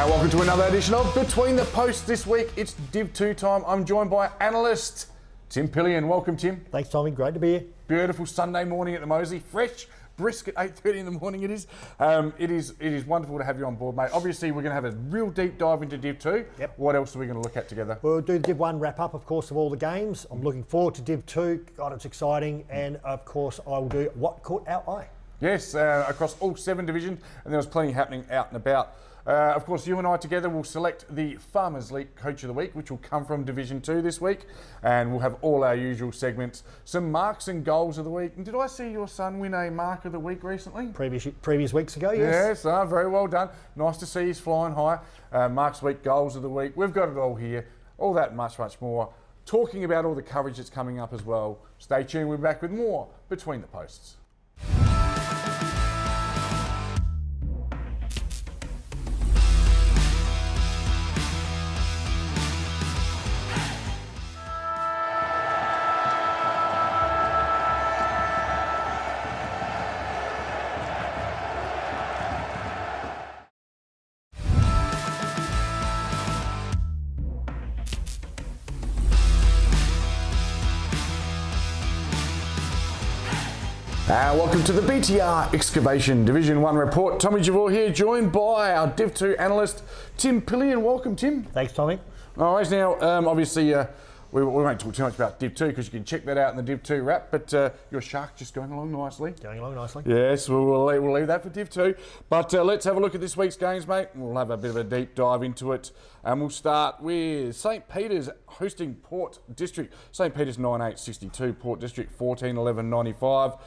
Welcome to another edition of Between the Posts. This week it's Div 2 time. I'm joined by analyst Tim Pillion. Welcome, Tim. Thanks, Tommy. Great to be here. Beautiful Sunday morning at the Mosey. Fresh, brisk at 8:30 in the morning it is. It is wonderful to have you on board, mate. Obviously, we're going to have a real deep dive into Div 2. Yep. What else are we going to look at together? We'll do the Div 1 wrap-up, of course, of all the games. I'm looking forward to Div 2. God, it's exciting. And, of course, I will do what caught our eye. Yes, across all 7 divisions, and there was plenty happening out and about. Of course, you and I together will select the Farmers League Coach of the Week, which will come from Division 2 this week. And we'll have all our usual segments, some marks and goals of the week. And did I see your son win a mark of the week recently? Previous weeks ago, yes. Yes, very well done. Nice to see he's flying high. Marks week, goals of the week. We've got it all here. All that and much, much more. Talking about all the coverage that's coming up as well. Stay tuned, we'll be back with more Between the Posts. Welcome to the BTR Excavation Division 1 report. Tommy Javor here, joined by our Div 2 analyst, Tim Pillion. Welcome, Tim. Thanks, Tommy. All right, now, obviously, we won't talk too much about Div 2 because you can check that out in the Div 2 wrap, but your Shark just going along nicely. Going along nicely. Yes, we'll leave that for Div 2. But let's have a look at this week's games, mate. We'll have a bit of a deep dive into it. And we'll start with St. Peter's hosting Port District. St. Peter's 9-8-62, Port District 14-11-95.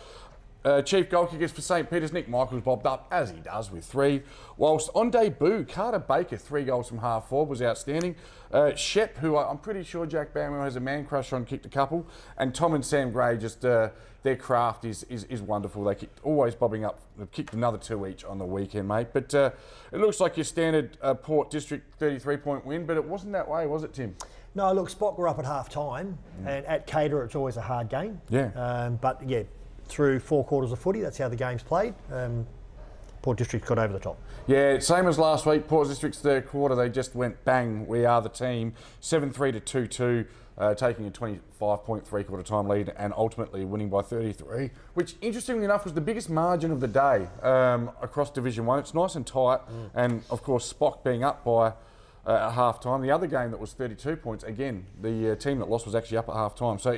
Chief goal kickers for St. Peter's, Nick Michaels bobbed up, as he does, with 3. Whilst on debut, Carter Baker, 3 goals from half forward, was outstanding. Shep, who I'm pretty sure Jack Bamwell has a man crush on, kicked a couple. And Tom and Sam Gray, just their craft is wonderful. They kicked, always bobbing up. They've kicked another 2 each on the weekend, mate. But it looks like your standard Port District 33-point win, but it wasn't that way, was it, Tim? No, look, Spock were up at half-time, and at Cater it's always a hard game. Yeah. But, yeah, through 4 quarters of footy, that's how the game's played. Port District got over the top. Yeah, same as last week. Port District's third quarter, they just went bang, we are the team. 7-3 to 2-2, taking a 25-point three-quarter time lead and ultimately winning by 33, which interestingly enough was the biggest margin of the day across Division 1. It's nice and tight, and of course Spock being up by at half time. The other game that was 32 points, again, the team that lost was actually up at half time. So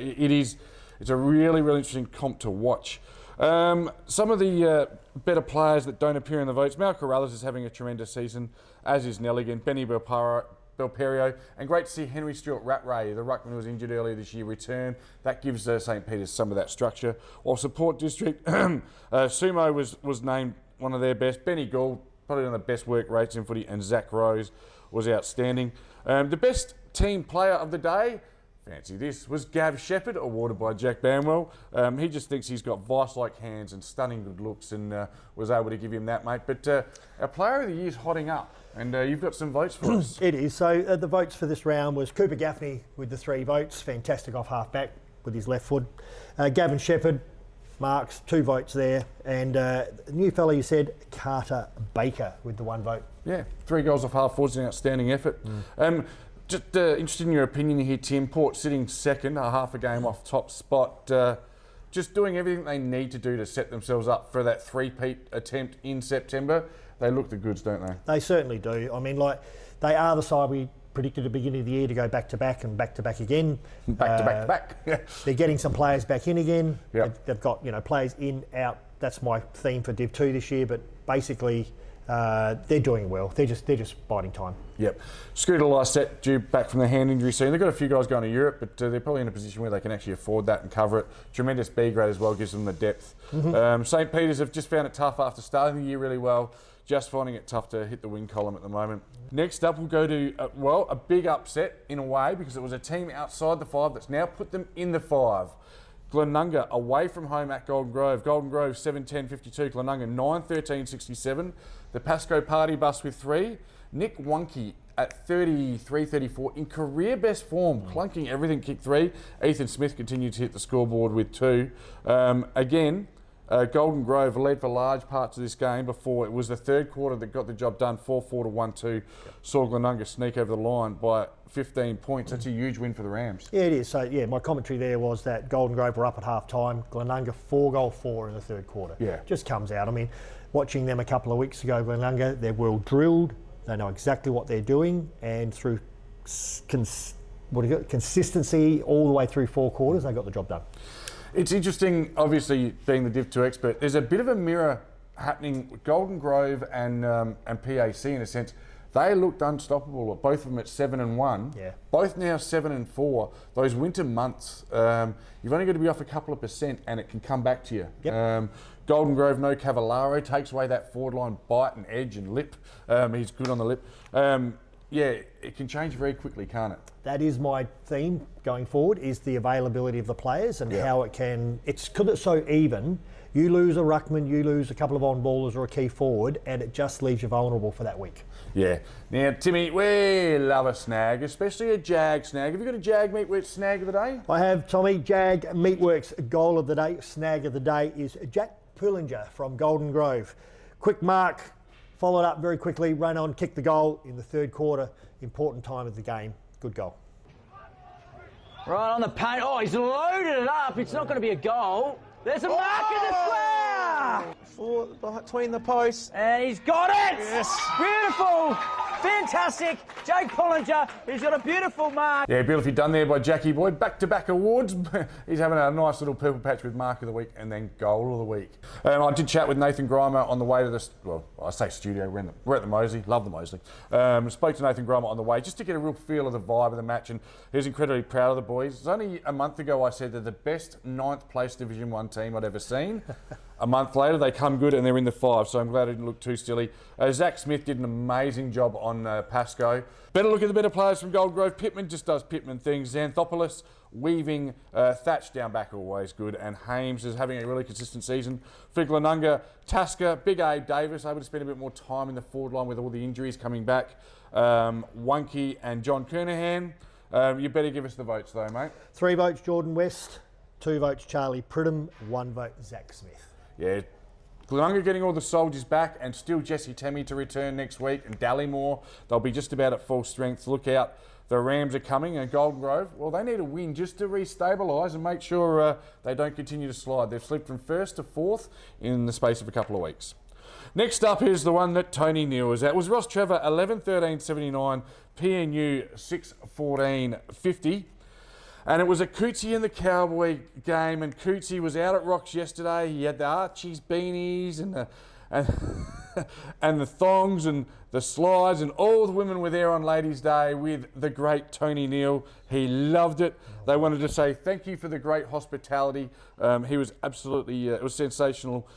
it's a really, really interesting comp to watch. Some of the better players that don't appear in the votes, Mal Carruthers is having a tremendous season, as is Nelligan, Benny Belperio, and great to see Henry Stewart Rattray, the ruckman who was injured earlier this year, return. That gives St. Peter's some of that structure. While Support District, Sumo was named one of their best. Benny Gould, probably one of the best work rates in footy, and Zach Rose was outstanding. The best team player of the day, fancy this, was Gav Shepherd, awarded by Jack Bamwell. He just thinks he's got vice-like hands and stunning good looks, and was able to give him that, mate. But our player of the year is hotting up, and you've got some votes for us. It is. So the votes for this round was Cooper Gaffney with the 3 votes. Fantastic off half-back with his left foot. Gavin Shepherd, marks, 2 votes there. And the new fella you said, Carter Baker with the 1 vote. Yeah, 3 goals off half-forward is an outstanding effort. Just interested in your opinion here, Tim. Port sitting second, a half a game off top spot. Just doing everything they need to do to set themselves up for that 3-peat attempt in September. They look the goods, don't they? They certainly do. I mean, like, they are the side we predicted at the beginning of the year to go back-to-back and back-to-back again. Back-to-back. They're getting some players back in again. Yep. They've got, players in, out. That's my theme for Div 2 this year, but basically they're doing well. They're just biding time. Yep. Scooter Lysette due back from the hand injury scene. They've got a few guys going to Europe, but they're probably in a position where they can actually afford that and cover it. Tremendous B grade as well, gives them the depth. St. Peter's have just found it tough after starting the year really well, just finding it tough to hit the win column at the moment. Next up, we'll go to, a big upset in a way, because it was a team outside the 5 that's now put them in the 5. Glenunga away from home at Golden Grove. Golden Grove 7-10-52, Glenunga 9-13-67. The Pasco Party bus with 3. Nick Wonky at 33-34 in career best form, clunking everything, kick 3. Ethan Smith continued to hit the scoreboard with 2. Again, Golden Grove led for large parts of this game before it was the third quarter that got the job done, 4-4 to 1-2. Saw Glenunga sneak over the line by 15 points. That's a huge win for the Rams. Yeah, it is. So, yeah, my commentary there was that Golden Grove were up at half time. Glenunga 4-4 in the third quarter. Yeah. Just comes out. I mean, watching them a couple of weeks ago, Glenunga, they're well drilled. They know exactly what they're doing. And through consistency all the way through 4 quarters, they got the job done. It's interesting, obviously, being the Div 2 expert, there's a bit of a mirror happening with Golden Grove and PAC in a sense. They looked unstoppable, both of them at 7-1. Yeah. Both now 7-4. Those winter months, you've only got to be off a couple of percent and it can come back to you. Yep. Golden Grove, no Cavallaro, takes away that forward line bite and edge and lip. He's good on the lip. Yeah, it can change very quickly, can't it? That is my theme going forward, is the availability of the players and how it can... It's because it's so even. You lose a ruckman, you lose a couple of on-ballers or a key forward, and it just leaves you vulnerable for that week. Yeah. Now, Timmy, we love a snag, especially a Jag snag. Have you got a Jag Meatworks snag of the day? I have, Tommy. Jag Meatworks goal of the day, snag of the day, is Jack Pullinger from Golden Grove. Quick mark, followed up very quickly, run on, kicked the goal in the third quarter. Important time of the game. Good goal. Right on the paint. Oh, he's loaded it up. It's not going to be a goal. There's a mark in the square! Between the posts. And he's got it! Yes. Beautiful! Fantastic! Jake Pullinger, he's got a beautiful mark. Yeah, beautifully done there by Jackie Boyd. Back-to-back awards. He's having a nice little purple patch with Mark of the Week and then Goal of the Week. I did chat with Nathan Grimer on the way to the, well, I say studio, we're at the Moseley, love the Moseley. Spoke to Nathan Grimer on the way just to get a real feel of the vibe of the match, and he was incredibly proud of the boys. It's only a month ago I said they're the best 9th place Division 1 team I'd ever seen. A month later, they come good and they're in the 5, so I'm glad it didn't look too silly. Zach Smith did an amazing job on Pascoe. Better look at the better players from Golden Grove. Pittman just does Pittman things. Xanthopoulos, Weaving, Thatch down back always good, and Hames is having a really consistent season. For Glenunga, Tasker, Big Abe Davis able to spend a bit more time in the forward line with all the injuries coming back. Wonky and John Kernahan. You better give us the votes though, mate. 3 votes Jordan West, 2 votes Charlie Pridham, 1 vote Zach Smith. Yeah, Glenunga getting all the soldiers back, and still Jesse Temmie to return next week, and Dallymore. They'll be just about at full strength. Look out, the Rams are coming, and Golden Grove, well, they need a win just to re-stabilise and make sure they don't continue to slide. They've slipped from 1st to 4th in the space of a couple of weeks. Next up is the one that Tony Neal was at. It was Ross Trevor, 11-13-79, PNU 6-14-50. And it was a Cootsy and the Cowboy game, and Cootsy was out at Rocks yesterday. He had the Archie's beanies and the and the thongs and the slides, and all the women were there on Ladies' Day with the great Tony Neal. He loved it. They wanted to say thank you for the great hospitality. He was absolutely, it was sensational.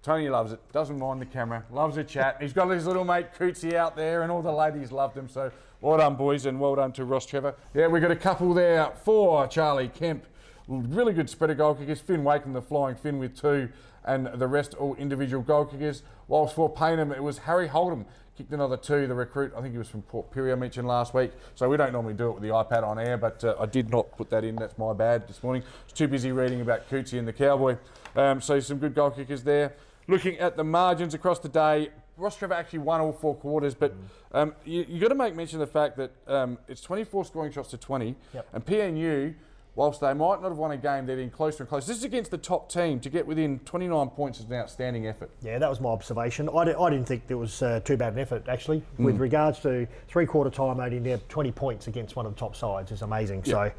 Tony loves it, doesn't mind the camera, loves a chat. He's got his little mate Cootsy out there, and all the ladies loved him. So well done, boys, and well done to Ross Trevor. Yeah, we got a couple there for Charlie Kemp. Really good spreader goal kickers. Finn Wakem, the flying Finn, with 2, and the rest all individual goal kickers. Whilst for Payneham, it was Harry Holdham, kicked another 2, the recruit. I think he was from Port Pirie, I mentioned last week. So we don't normally do it with the iPad on air, but I did not put that in. That's my bad this morning. I was too busy reading about Cootsy and the Cowboy. So some good goal kickers there. Looking at the margins across the day, Ross Trevor actually won all 4 quarters, but you got to make mention of the fact that it's 24 scoring shots to 20, and PNU, whilst they might not have won a game, they're getting closer and closer. This is against the top team. To get within 29 points is an outstanding effort. Yeah, that was my observation. I didn't think it was too bad an effort, actually. With regards to 3/4 time, only near 20 points against one of the top sides is amazing. Yeah.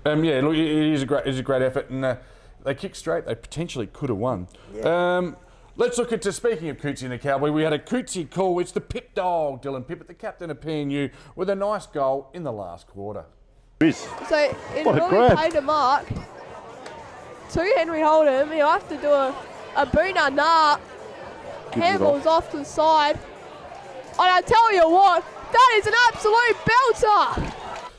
So, yeah, look, it is a great effort, and they kicked straight. They potentially could have won. Yeah. Let's look at, speaking of Cootsy and the Cowboy, we had a Cootsy call. It's the Pip Dog, Dylan Pippett, the captain of PNU, with a nice goal in the last quarter. So in order to play the mark to Henry Holdham, he'll have to do a Boona nah. Handballs off to the side. And I tell you what, that is an absolute belter.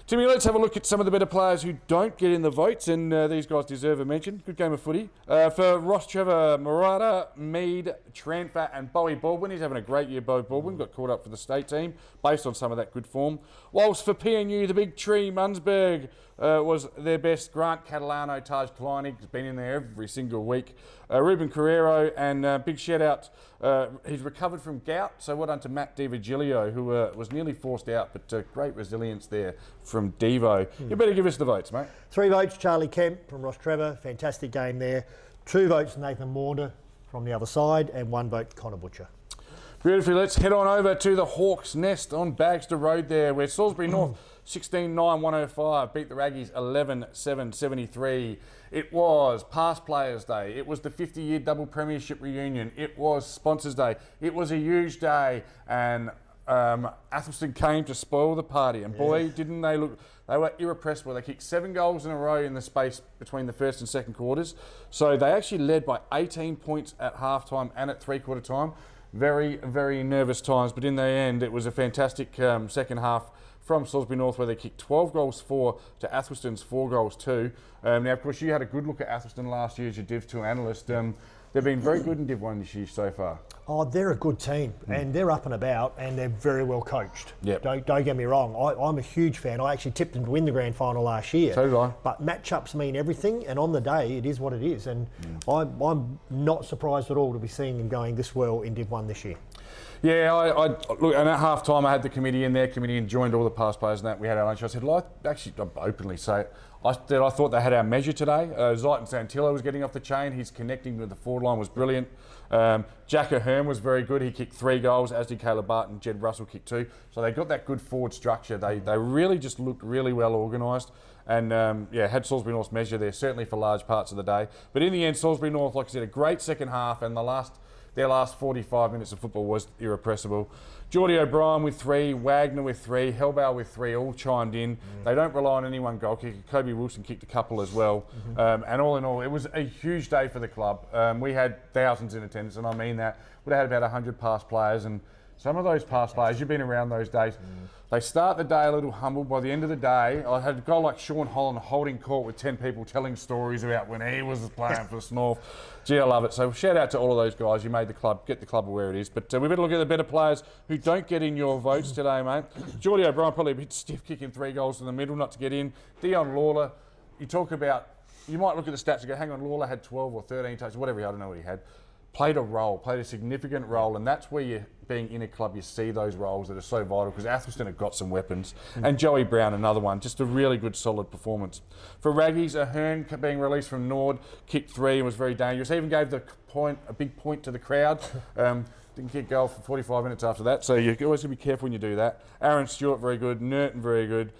Timmy, let's have a look at some of the better players who don't get in the votes, and these guys deserve a mention. Good game of footy. For Ross Trevor, Murata, Mead, Tranfer and Bowie Baldwin. He's having a great year, Bowie Baldwin. Got called up for the state team based on some of that good form. Whilst for PNU, the big tree, Munzberg, was their best. Grant Catalano, Taj Kalini has been in there every single week. Ruben Carrero, and big shout out. He's recovered from gout, so well done to Matt DiVigilio, who was nearly forced out, but great resilience there from Devo. You better give us the votes, mate. 3 votes, Charlie Kemp from Ross Trevor. Fantastic game there. 2 votes, Nathan Maunder from the other side, and 1 vote, Connor Butcher. Beautifully, let's head on over to the Hawks' Nest on Bagster Road there, where Salisbury North 16-9-105 beat the Raggies 11-7-73. It was Past Players Day. It was the 50-year double premiership reunion. It was Sponsors Day. It was a huge day, and Athelston came to spoil the party, and boy, didn't they look. They were irrepressible. They kicked 7 goals in a row in the space between the first and second quarters. So they actually led by 18 points at halftime and at three-quarter time. Very, very nervous times, but in the end, it was a fantastic second half from Salisbury North, where they kicked 12 goals 4 to Athelston's 4 goals 2. Now, of course, you had a good look at Athelston last year as your Div 2 analyst. They've been very good in Div 1 this year so far. Oh, they're a good team, and they're up and about, and they're very well coached. Yep. Don't get me wrong. I'm a huge fan. I actually tipped them to win the grand final last year. So did I. But matchups mean everything, and on the day, it is what it is. And I'm not surprised at all to be seeing them going this well in Div 1 this year. Yeah, I look, and at half time I had the committee in there, and joined all the past players and that. We had our lunch. I said, well, I'll openly say it. I thought they had our measure today. Zayton Santillo was getting off the chain. His connecting with the forward line was brilliant. Jack Ahern was very good. He kicked 3 goals, as did Caleb Barton. Jed Russell kicked 2. So they got that good forward structure. They really just looked really well organised. And had Salisbury North's measure there, certainly for large parts of the day. But in the end, Salisbury North, like I said, a great second half, and their last 45 minutes of football was irrepressible. Geordie O'Brien with 3, Wagner with 3, Hellbauer with 3, all chimed in. They don't rely on any one goal kicker. Kobe Wilson kicked a couple as well. And all in all, it was a huge day for the club. We had thousands in attendance, and I mean that. We had about 100 past players, and some of those past players, you've been around those days, they start the day a little humble. By the end of the day, I had a guy like Sean Holland holding court with 10 people telling stories about when he was playing for the North. Gee, I love it. So shout out to all of those guys. You made the club, get the club where it is. But we better look at the better players who don't get in your votes today, mate. Geordie O'Brien probably a bit stiff, kicking 3 goals in the middle, not to get in. Dion Lawler, you might look at the stats and go, hang on, Lawler had 12 or 13 touches, whatever, I don't know what he had. Played a significant role, and that's where being in a club, you see those roles that are so vital, because Athelston have got some weapons. And Joey Brown, another one, just a really good, solid performance. For Raggies, Ahern being released from Nord, kicked 3 and was very dangerous. Even gave a big point to the crowd. Didn't kick goal for 45 minutes after that, so you always got to be careful when you do that. Aaron Stewart, very good. Nerton, very good.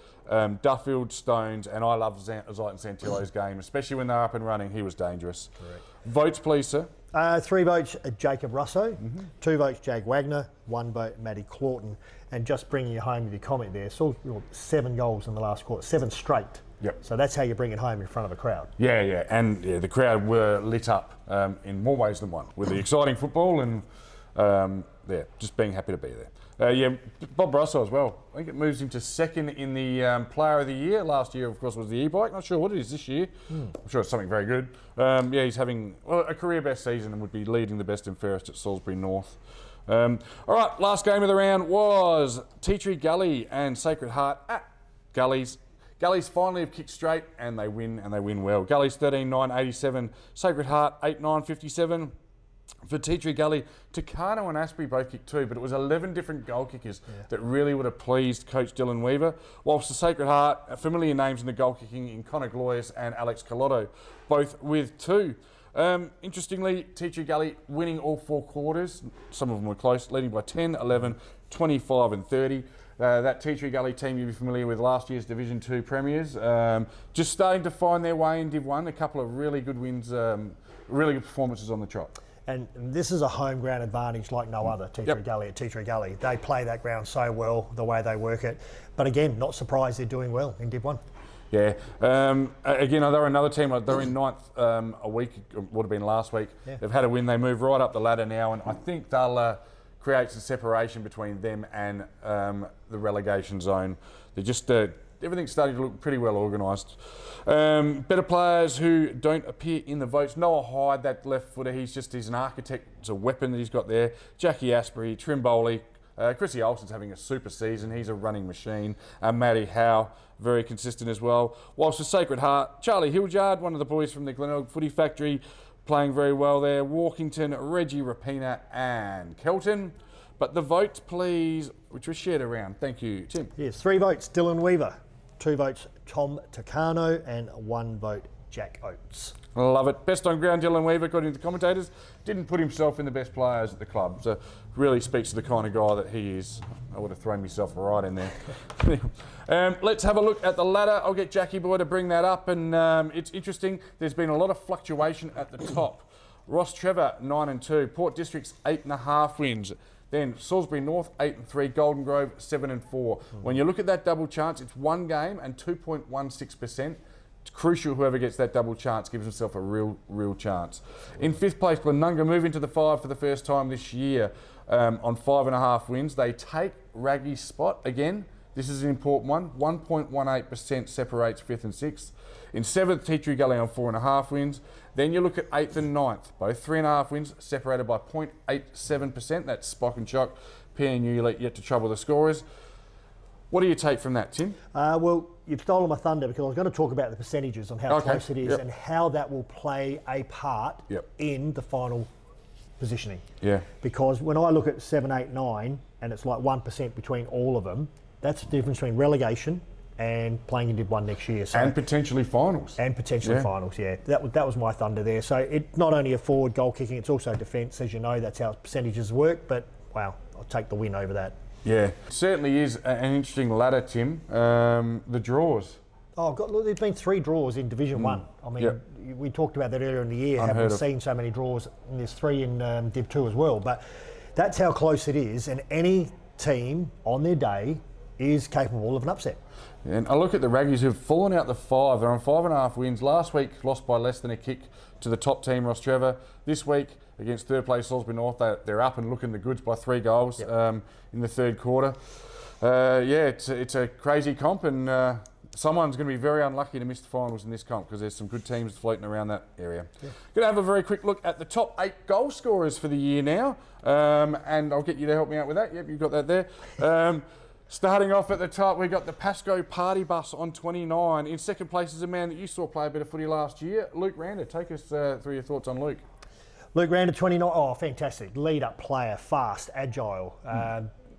Duffield, Stones, and I love Zayton Santillo's game, especially when they're up and running. He was dangerous. Correct. Votes, please, sir. 3 votes, Jacob Russo. 2 votes, Jag Wagner. 1 vote, Matty Claughton. And just bringing you home with your comment there, 7 goals in the last quarter, 7 straight. Yep. So that's how you bring it home in front of a crowd. Yeah, and the crowd were lit up in more ways than one with the exciting football and just being happy to be there. Bob Russo as well. I think it moves him to second in the Player of the Year. Last year, of course, was the e-bike. Not sure what it is this year. I'm sure it's something very good. He's having a career best season and would be leading the best and fairest at Salisbury North. All right, last game of the round was Tea Tree Gully and Sacred Heart at Gullies. Gullies finally have kicked straight, and they win well. Gullies 13-9-87, Sacred Heart 8-9-57. For Tea Tree Gully, Takano and Asprey both kicked 2, but it was 11 different goal kickers that really would have pleased Coach Dylan Weaver. Whilst the Sacred Heart, familiar names in the goal kicking in Connor Gloyes and Alex Collotto, both with 2. Interestingly, Tea Tree Gully winning all 4 quarters. Some of them were close, leading by 10, 11, 25 and 30. That Tea Tree Gully team you'll be familiar with, last year's Division 2 premiers, just starting to find their way in Div 1. A couple of really good wins, really good performances on the trot. And this is a home ground advantage like no other, Tea Tree Gully at Tea Tree Gully. They play that ground so well, the way they work it. But again, not surprised they're doing well in Div 1. Yeah. Again, they're another team. They're in 9th a week, would have been last week. Yeah. They've had a win. They move right up the ladder now, and I think they'll create some separation between them and the relegation zone. They're just everything's starting to look pretty well organised. Better players who don't appear in the votes. Noah Hyde, that left footer, he's an architect. It's a weapon that he's got there. Jackie Asprey, Trim Bowley, Chrissy Olsen's having a super season. He's a running machine. Matty Howe, very consistent as well. Whilst the Sacred Heart, Charlie Hildyard, one of the boys from the Glenelg Footy Factory, playing very well there. Walkington, Reggie Rapina and Kelton. But the votes, please, which was shared around. Thank you, Tim. Yes, 3 votes, Dylan Weaver. 2 votes, Tom Tucano, and 1 vote, Jack Oates. Love it. Best on ground, Dylan Weaver, according to the commentators. Didn't put himself in the best players at the club. So really speaks to the kind of guy that he is. I would have thrown myself right in there. Let's have a look at the ladder. I'll get Jackie Boy to bring that up. And it's interesting. There's been a lot of fluctuation at the top. Ross Trevor, 9 and 2. Port District's 8.5 wins. Then Salisbury North, 8 and 3. Golden Grove, 7 and 4. When you look at that double chance, it's 1 game and 2.16%. It's crucial whoever gets that double chance gives himself a real chance. In 5th place, Glenunga move into the 5 for the first time this year on 5.5 wins. They take Raggy's spot again. This is an important one. 1.18% separates 5th and 6th. In 7th, Tea Tree Gully on 4.5 wins. Then you look at 8th and 9th, both 3.5 wins, separated by 0.87%. That's Spock and Shock. PNU yet to trouble the scorers. What do you take from that, Tim? Well, you've stolen my thunder because I was going to talk about the percentages on how close it is and how that will play a part in the final positioning. Yeah. Because when I look at 7, 8, 9, and it's like 1% between all of them, that's the difference between relegation and playing in Div 1 next year. So, and potentially finals. And potentially finals, yeah. That was my thunder there. So it's not only a forward goal kicking, it's also defence. As you know, that's how percentages work. But, wow, I'll take the win over that. Yeah, it certainly is an interesting ladder, Tim. The draws. Oh, God, look, there's been 3 draws in Division 1. I mean, we talked about that earlier in the year. Haven't seen so many draws, and there's 3 in Div 2 as well. But that's how close it is, and any team on their day is capable of an upset. And I look at the Raggies who've fallen out the 5. They're on 5.5 wins. Last week, lost by less than a kick to the top team, Ross Trevor. This week, against 3rd place Salisbury North, they're up and looking the goods by 3 goals in the 3rd quarter. It's a crazy comp, and someone's going to be very unlucky to miss the finals in this comp because there's some good teams floating around that area. Going to have a very quick look at the top 8 goal scorers for the year now, and I'll get you to help me out with that. Yep, you've got that there. Starting off at the top, we've got the Pasco Party Bus on 29. In 2nd place is a man that you saw play a bit of footy last year, Luke Rander. Take us through your thoughts on Luke. Luke Rander, 29. Oh, fantastic. Lead-up player, fast, agile.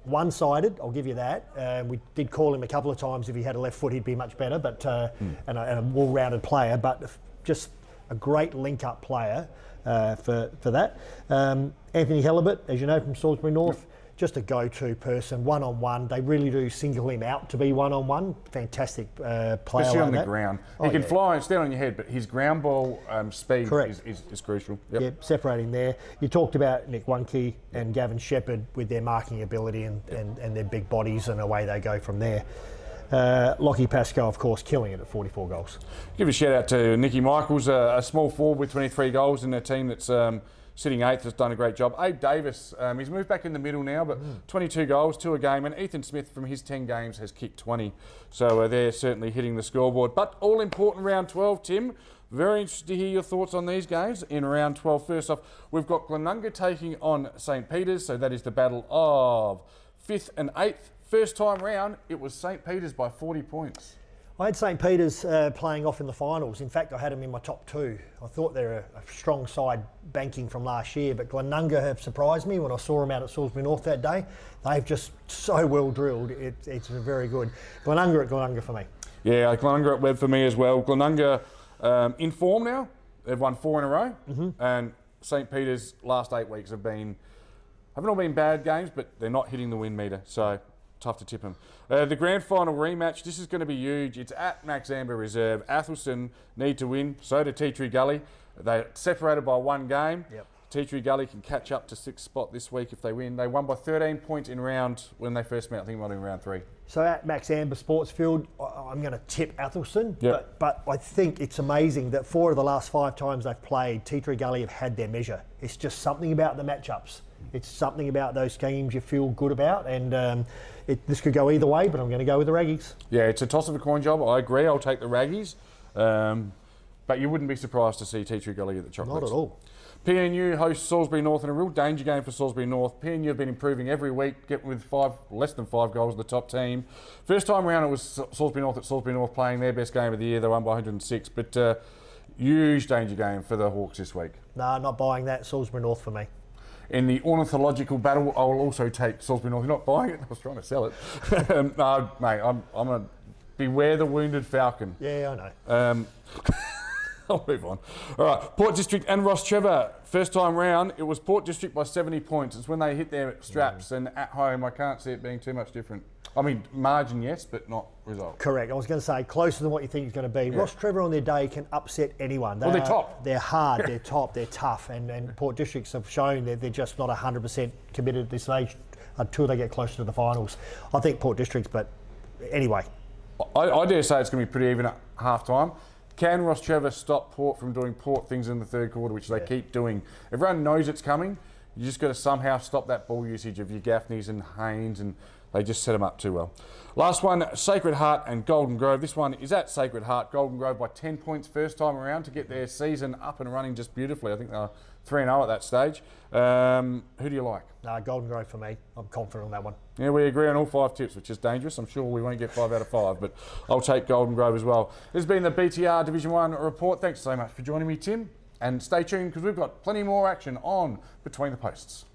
One-sided, I'll give you that. We did call him a couple of times. If he had a left foot, he'd be much better, but and a well-rounded player, but just a great link-up player for that. Anthony Helibut, as you know, from Salisbury North. Just a go-to person, one-on-one. They really do single him out to be one-on-one. Fantastic player. Especially like on the ground. He can fly and stand on your head, but his ground ball speed is crucial. Yep, separating there. You talked about Nick Wunke and Gavin Shepherd with their marking ability and their big bodies, and away they go from there. Lockie Pascoe, of course, killing it at 44 goals. Give a shout out to Nicky Michaels, a small forward with 23 goals in a team that's sitting 8th, has done a great job. Abe Davis, he's moved back in the middle now, but 22 goals, 2 a game. And Ethan Smith, from his 10 games, has kicked 20. So they're certainly hitting the scoreboard. But all important round 12, Tim. Very interested to hear your thoughts on these games in round 12. First off, we've got Glenunga taking on St. Peter's. So that is the battle of 5th and 8th. First time round, it was St. Peter's by 40 points. I had St. Peter's playing off in the finals. In fact, I had them in my top 2. I thought they're a strong side banking from last year, but Glenunga have surprised me when I saw them out at Salisbury North that day. They've just so well drilled. It's very good. Glenunga at Glenunga for me. Yeah, Glenunga at Webb for me as well. Glenunga in form now. They've won 4 in a row. And St. Peter's last 8 weeks haven't all been bad games, but they're not hitting the win meter. So tough to tip them. The grand final rematch, this is going to be huge. It's at Max Amber Reserve. Athelstone need to win, so do Tea Tree Gully. They're separated by 1 game. Tea Tree Gully can catch up to 6th spot this week if they win. They won by 13 points in round when they first met. I think it might have been round 3. So at Max Amber Sportsfield, I'm going to tip Athelstone. But I think it's amazing that 4 of the last 5 times they've played, Tea Tree Gully have had their measure. It's just something about the matchups. It's something about those games you feel good about, and this could go either way, but I'm going to go with the Raggies. Yeah, it's a toss of a coin job. I agree. I'll take the Raggies. But you wouldn't be surprised to see Tea Tree Gully get the chocolates. Not at all. PNU hosts Salisbury North in a real danger game for Salisbury North. PNU have been improving every week, getting with less than 5 goals, the top team. First time around it was Salisbury North at Salisbury North playing their best game of the year. They won by 106, but huge danger game for the Hawks this week. No, not buying that. Salisbury North for me. In the ornithological battle, I will also take Salisbury North. You're not buying it? I was trying to sell it. No, mate, I'm going to beware the wounded falcon. Yeah, I know. I'll move on. All right, Port District and Ross Trevor. First time round, it was Port District by 70 points. It's when they hit their straps, and at home, I can't see it being too much different. I mean, margin, yes, but not result. Correct. I was going to say closer than what you think it's going to be. Yeah. Ross Trevor on their day can upset anyone. They're top. They're hard, they're top, they're tough, and Port Districts have shown that they're just not 100% committed at this stage until they get closer to the finals. I think Port Districts, but anyway. I dare say it's going to be pretty even at half time. Can Ross Trevor stop Port from doing Port things in the third quarter, which they keep doing? Everyone knows it's coming. You just got to somehow stop that ball usage of your Gaffneys and Haynes, and they just set them up too well. Last one, Sacred Heart and Golden Grove. This one is at Sacred Heart. Golden Grove by 10 points first time around to get their season up and running just beautifully. I think they're 3-0 at that stage. Who do you like? Golden Grove for me. I'm confident on that one. Yeah, we agree on all 5 tips, which is dangerous. I'm sure we won't get 5 out of 5, but I'll take Golden Grove as well. This has been the BTR Division 1 report. Thanks so much for joining me, Tim. And stay tuned because we've got plenty more action on Between the Posts.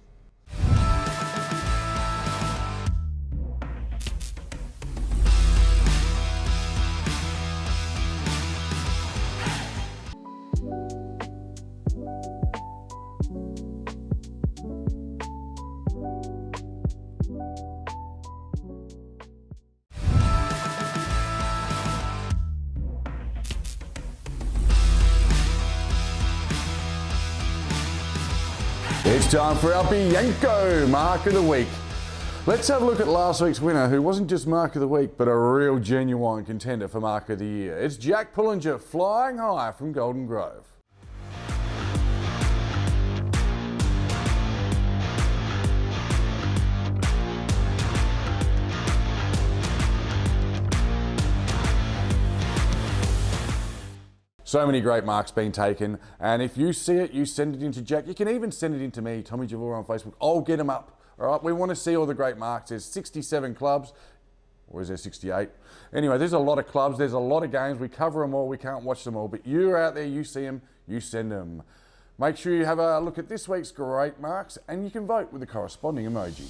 It's time for our Bianco Mark of the Week. Let's have a look at last week's winner, who wasn't just Mark of the Week, but a real genuine contender for Mark of the Year. It's Jack Pullinger, flying high from Golden Grove. So many great marks being taken, and if you see it, you send it into Jack. You can even send it into me, Tommy Javora on Facebook. I'll get them up, all right? We want to see all the great marks. There's 67 clubs, or is there 68? Anyway, there's a lot of clubs, there's a lot of games. We cover them all, we can't watch them all, but you're out there, you see them, you send them. Make sure you have a look at this week's great marks, and you can vote with the corresponding emoji.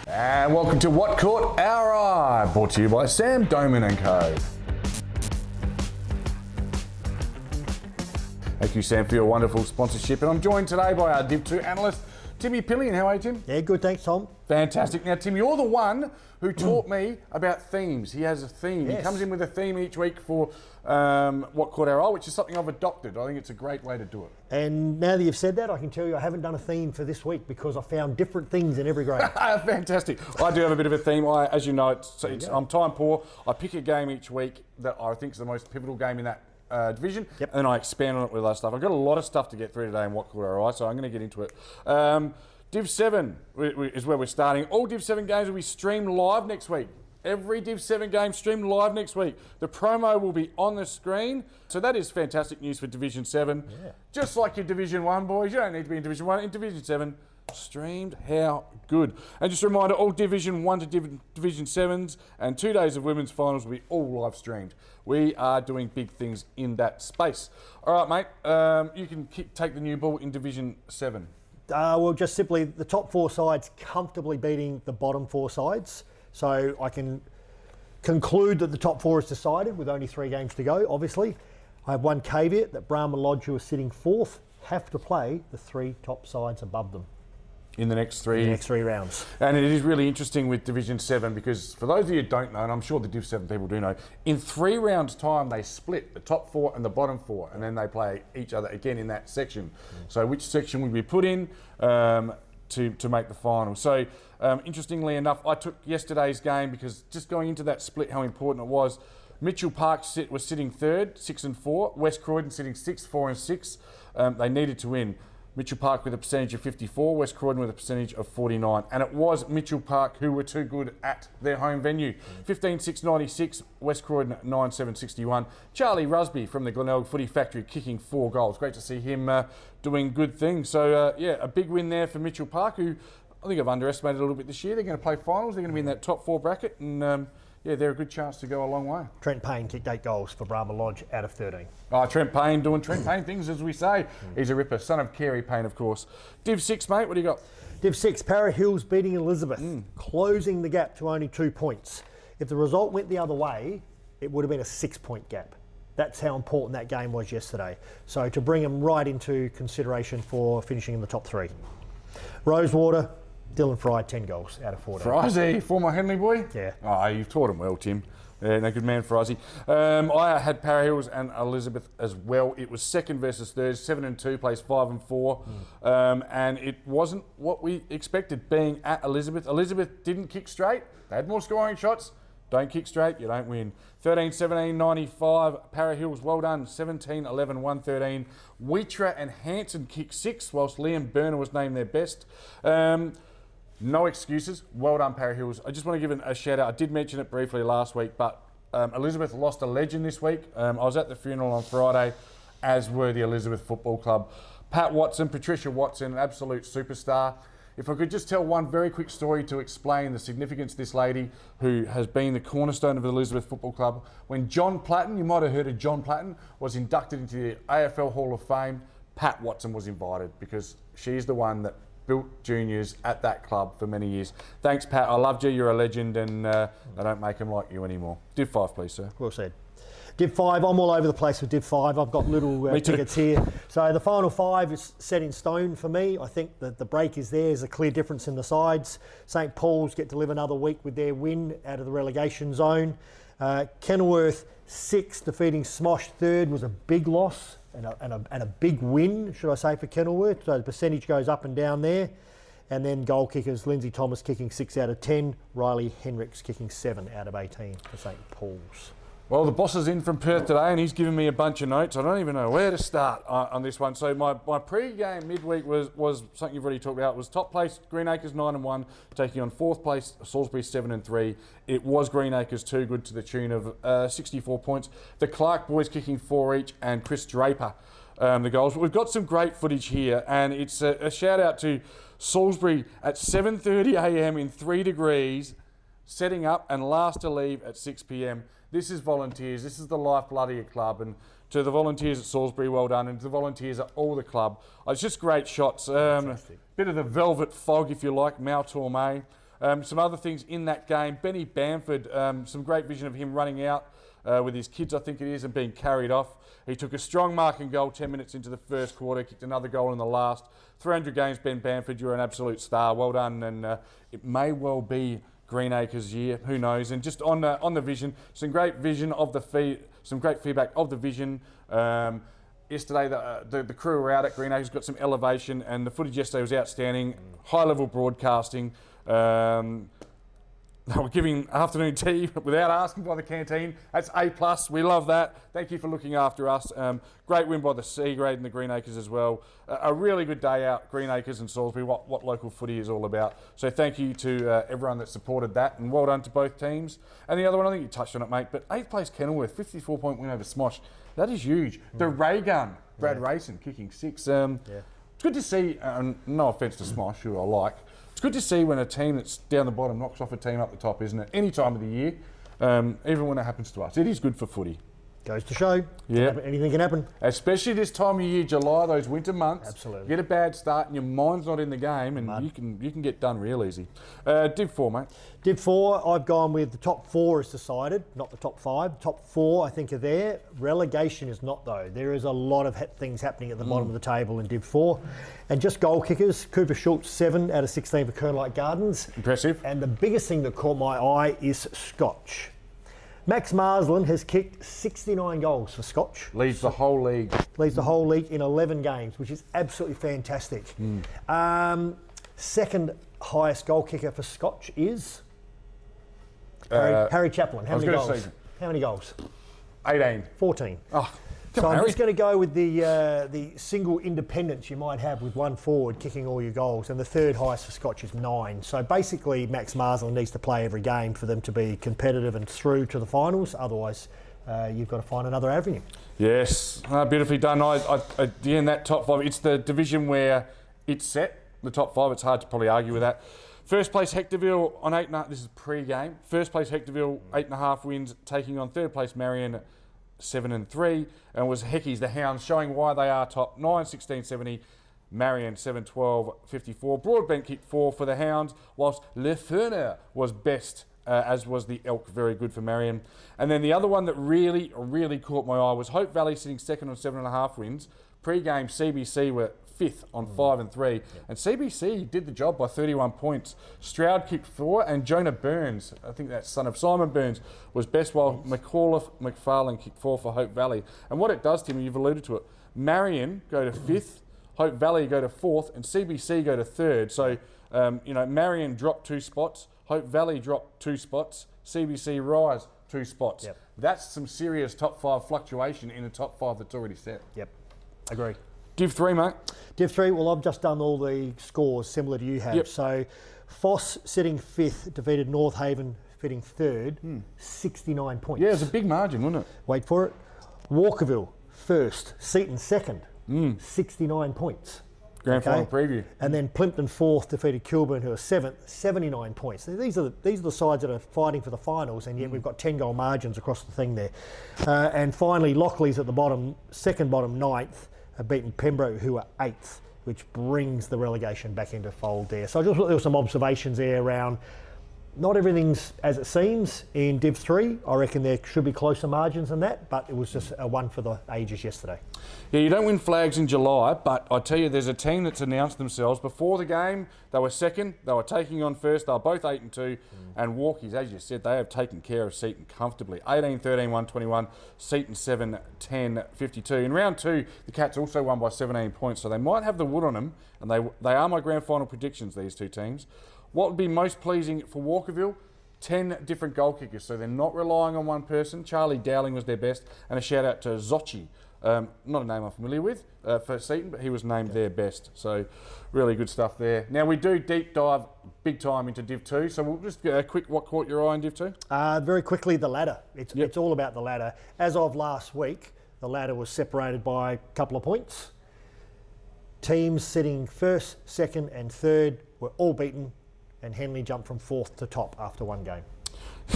And welcome to What Caught Our Eye, brought to you by Sam Doman & Co. Thank you, Sam, for your wonderful sponsorship. And I'm joined today by our Div 2 analyst, Timmy Pillion. How are you, Tim? Yeah, good, thanks, Tom. Fantastic. Now, Tim, you're the one who taught me about themes. He has a theme. Yes. He comes in with a theme each week for What Caught Our Eye, which is something I've adopted. I think it's a great way to do it. And now that you've said that, I can tell you I haven't done a theme for this week because I found different things in every grade. Fantastic. I do have a bit of a theme. As you know, I'm time poor. I pick a game each week that I think is the most pivotal game in that division, and then I expand on it with other stuff. I've got a lot of stuff to get through today in What Caught Our Eye, so I'm going to get into it. Div 7 is where we're starting. All Div 7 games will be streamed live next week. Every Div 7 game streamed live next week. The promo will be on the screen. So that is fantastic news for Division 7. Yeah. Just like your Division 1, boys. You don't need to be in Division 1. In Division 7, streamed. How good. And just a reminder, all Division 1 to Division 7s and 2 days of women's finals will be all live streamed. We are doing big things in that space. All right, mate, you can take the new ball in Division 7. Well, just simply the top 4 sides comfortably beating the bottom 4 sides. So I can conclude that the top 4 is decided with only 3 games to go, obviously. I have one caveat that Brahma Lodge, who are sitting 4th, have to play the 3 top sides above them. In the next 3 rounds. And it is really interesting with Division 7 because for those of you who don't know, and I'm sure the Div 7 people do know, in 3 rounds time they split the top 4 and the bottom 4 and then they play each other again in that section. So which section would be put in to make the final. So interestingly enough, I took yesterday's game because just going into that split how important it was. Mitchell Park was sitting 3rd, 6 and 4. West Croydon sitting 6th, 4 and 6. They needed to win. Mitchell Park with a percentage of 54, West Croydon with a percentage of 49. And it was Mitchell Park who were too good at their home venue. 15-6-96, West Croydon 9-7-61. Charlie Rusby from the Glenelg Footy Factory kicking 4 goals. Great to see him doing good things. So, yeah, a big win there for Mitchell Park, who I think I've underestimated a little bit this year. They're going to play finals. They're going to be in that top 4 bracket. And, yeah, they're a good chance to go a long way. Trent Payne kicked 8 goals for Brahma Lodge out of 13. Trent Payne doing Trent Payne things, as we say. He's a ripper. Son of Carey Payne, of course. Div 6, mate, what do you got? Div 6, Para Hills beating Elizabeth, closing the gap to only 2 points. If the result went the other way, it would have been a 6-point gap. That's how important that game was yesterday. So to bring them right into consideration for finishing in the top 3. Rosewater, Dylan Fry, 10 goals out of 14. Frizy, former Henley boy? Yeah. Oh, you've taught him well, Tim. Yeah, no, good man, Frizy. I had Para Hills and Elizabeth as well. It was 2nd versus 3rd, 7 and 2, plays 5 and 4. And it wasn't what we expected being at Elizabeth. Elizabeth didn't kick straight. They had more scoring shots. Don't kick straight, you don't win. 13-17-95, Para Hills, well done. 17-11, 113. Wheatra and Hanson kicked 6, whilst Liam Burner was named their best. No excuses. Well done, Para Hills. I just want to give a shout out. I did mention it briefly last week, but Elizabeth lost a legend this week. I was at the funeral on Friday, as were the Elizabeth Football Club. Pat Watson, Patricia Watson, an absolute superstar. If I could just tell one very quick story to explain the significance of this lady who has been the cornerstone of the Elizabeth Football Club. When John Platten, you might have heard of John Platten, was inducted into the AFL Hall of Fame, Pat Watson was invited because she's the one that built juniors at that club for many years. Thanks, Pat. I loved you. You're a legend, and they don't make them like you anymore. Div 5, please, sir. Well said. Div 5, I'm all over the place with Div 5. I've got little tickets here. So the final 5 is set in stone for me. I think that the break is there. There's a clear difference in the sides. St Paul's get to live another week with their win out of the relegation zone. Kenilworth 6, defeating Smosh 3rd, was a big loss. And a big win, should I say, for Kenilworth. So the percentage goes up and down there. And then goal kickers, Lindsay Thomas kicking 6 out of 10, Riley Henricks kicking 7 out of 18 for St Paul's. Well, the boss is in from Perth today and he's given me a bunch of notes. I don't even know where to start on this one. So my pre-game midweek was something you've already talked about. It was top place Greenacres 9-1, taking on 4th place Salisbury 7-3. It was Greenacres too good to the tune of 64 points. The Clark boys kicking 4 each and Chris Draper the goals. But we've got some great footage here and it's a shout out to Salisbury at 7:30 a.m. in 3 degrees, setting up and last to leave at 6 p.m. This is volunteers. This is the lifeblood of your club. And to the volunteers at Salisbury, well done. And to the volunteers at all the club. It's just great shots. Bit of the velvet fog, if you like, Mal Torme. Some other things in that game. Benny Bamford, some great vision of him running out with his kids, I think it is, and being carried off. He took a strong marking goal 10 minutes into the first quarter, kicked another goal in the last. 300 games, Ben Bamford, you're an absolute star. Well done. And it may well be Greenacres year, who knows? And just on the vision, some great vision of some great feedback of the vision. Yesterday, the crew were out at Greenacres, got some elevation, and the footage yesterday was outstanding. High level broadcasting. They were giving afternoon tea without asking by the canteen. That's A+. We love that. Thank you for looking after us. Great win by the C grade and the Greenacres as well. A really good day out, Greenacres and Salisbury, what local footy is all about. So thank you to everyone that supported that, and well done to both teams. And the other one, I think you touched on it, mate, but 8th place Kenilworth, 54-point win over Smosh. That is huge. The ray gun, Brad Rayson, kicking 6. It's good to see, no offence to Smosh, who I like, it's good to see when a team that's down the bottom knocks off a team up the top, isn't it? Any time of the year, even when it happens to us. It is good for footy. Goes to show. Yeah. Anything can happen. Especially this time of year, July, those winter months. Absolutely. Get a bad start and your mind's not in the game, and you can get done real easy. Div 4, mate. Div 4, I've gone with the top 4 is decided, not the top 5. Top 4, I think, are there. Relegation is not, though. There is a lot of things happening at the bottom of the table in Div 4. And just goal kickers, Cooper Schultz, 7 out of 16 for Kernlight Gardens. Impressive. And the biggest thing that caught my eye is Scotch. Max Marsland has kicked 69 goals for Scotch. Leads the whole league. Leads the whole league in 11 games, which is absolutely fantastic. Second highest goal kicker for Scotch is Harry Chaplin. How many goals? How many goals? 18. 14. Oh, so I'm just going to go with the single independence you might have with one forward kicking all your goals, and the third highest for Scotch is 9. So basically, Max Marsland needs to play every game for them to be competitive and through to the finals. Otherwise, you've got to find another avenue. Yes, beautifully done. In that top 5, it's the division where it's set. The top 5, it's hard to probably argue with that. First place Hectorville on 8.5. This is pre-game. First place Hectorville 8.5 wins, taking on third place Marion 7-3, and was Heckies the Hounds, showing why they are top. 9-16-70, Marion 7-12-54. Broadbent kicked 4 for the Hounds, whilst Le Ferner was best, as was the Elk, very good for Marion. And then the other one that really, really caught my eye was Hope Valley sitting second on 7.5 wins. Pre-game, CBC were 5th on 5-3, and CBC did the job by 31 points. Stroud kicked 4, and Jonah Burns, I think that's son of Simon Burns, was best, while McAuliffe McFarlane kicked 4 for Hope Valley. And what it does, Tim, you've alluded to it, Marion go to 5th, Hope Valley go to 4th, and CBC go to 3rd. So, Marion dropped 2 spots, Hope Valley dropped 2 spots, CBC rise 2 spots. Yep. That's some serious top 5 fluctuation in a top 5 that's already set. Yep, agree. Div 3, mate. Div 3, well, I've just done all the scores similar to you have. Yep. So, Foss sitting 5th, defeated North Haven, sitting 3rd, 69 points. Yeah, it was a big margin, wasn't it? Wait for it. Walkerville, 1st, Seaton 2nd, 69 points. Grand final preview. And then Plimpton 4th, defeated Kilburn, who are 7th, 79 points. Now, these are the sides that are fighting for the finals, and yet we've got 10 goal margins across the thing there. And finally, Lockley's at the bottom, second bottom, 9th. Have beaten Pembroke, who are 8th, which brings the relegation back into fold there. So I just thought there were some observations there around not everything's as it seems in Div 3. I reckon there should be closer margins than that, but it was just a one for the ages yesterday. Yeah, you don't win flags in July, but I tell you, there's a team that's announced themselves before the game. They were second, they were taking on first, they were both 8-2, and Walkies, as you said, they have taken care of Seaton comfortably. 18-13, 121, Seaton 7-10, 52. In round 2, the Cats also won by 17 points, so they might have the wood on them, and they are my grand final predictions, these two teams. What would be most pleasing for Walkerville? 10 different goal kickers, so they're not relying on one person. Charlie Dowling was their best, and a shout out to Zocchi, not a name I'm familiar with for Seaton, but he was named their best. So really good stuff there. Now we do deep dive big time into Div 2, so we'll just get a quick what caught your eye in Div 2? Very quickly, the ladder. It's all about the ladder. As of last week, the ladder was separated by a couple of points. Teams sitting first, second and third were all beaten, and Henley jumped from 4th to top after one game.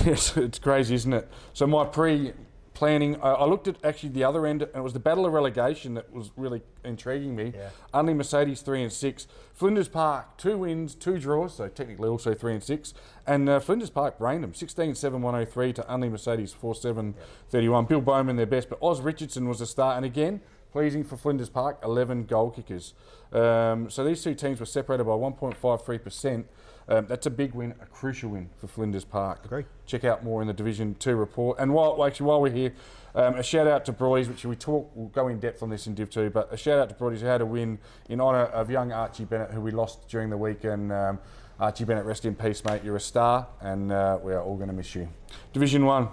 Yes, it's crazy, isn't it? So my pre-planning, I looked at actually the other end, and it was the battle of relegation that was really intriguing me. Yeah. Unley Mercedes 3-6, Flinders Park 2 wins, 2 draws, so technically also 3-6, and Flinders Park brained them 16-7, 103 to Unley Mercedes 4-7, 31. Bill Bowman their best, but Oz Richardson was the star, and again, pleasing for Flinders Park, 11 goal kickers. So these two teams were separated by 1.53%. That's a big win, a crucial win for Flinders Park. Agree. Check out more in the Division 2 report. And while we're here, a shout out to Broadies, which we'll go in depth on this in Div 2, but a shout out to Broadies who had a win in honour of young Archie Bennett, who we lost during the week. And Archie Bennett, rest in peace, mate. You're a star, and we are all going to miss you. Division 1.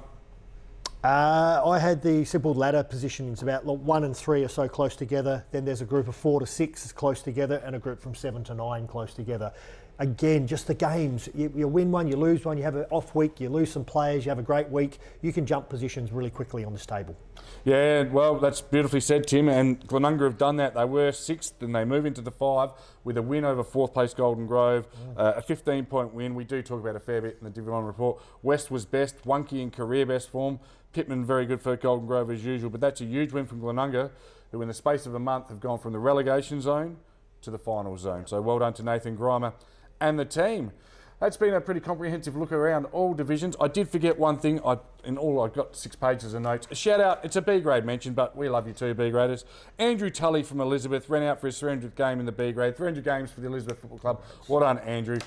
I had the simple ladder positionings about 1 and 3 are so close together. Then there's a group of 4 to 6 is close together, and a group from 7 to 9 close together. again, just the games. You win one, you lose one, you have an off week, you lose some players, you have a great week. You can jump positions really quickly on this table. Yeah, well, that's beautifully said, Tim. And Glenunga have done that. They were 6th and they move into the 5 with a win over 4th place Golden Grove, a 15-point win. We do talk about a fair bit in the Division 1 report. West was best, Wonky in career best form. Pittman very good for Golden Grove as usual, but that's a huge win from Glenunga, who in the space of a month have gone from the relegation zone to the final zone. So well done to Nathan Grimer and the team. That's been a pretty comprehensive look around all divisions. I did forget one thing. I've got 6 pages of notes. A shout out, it's a B grade mention, but we love you too, B graders. Andrew Tully from Elizabeth ran out for his 300th game in the B grade. 300 games for the Elizabeth Football Club. Well done, Andrew.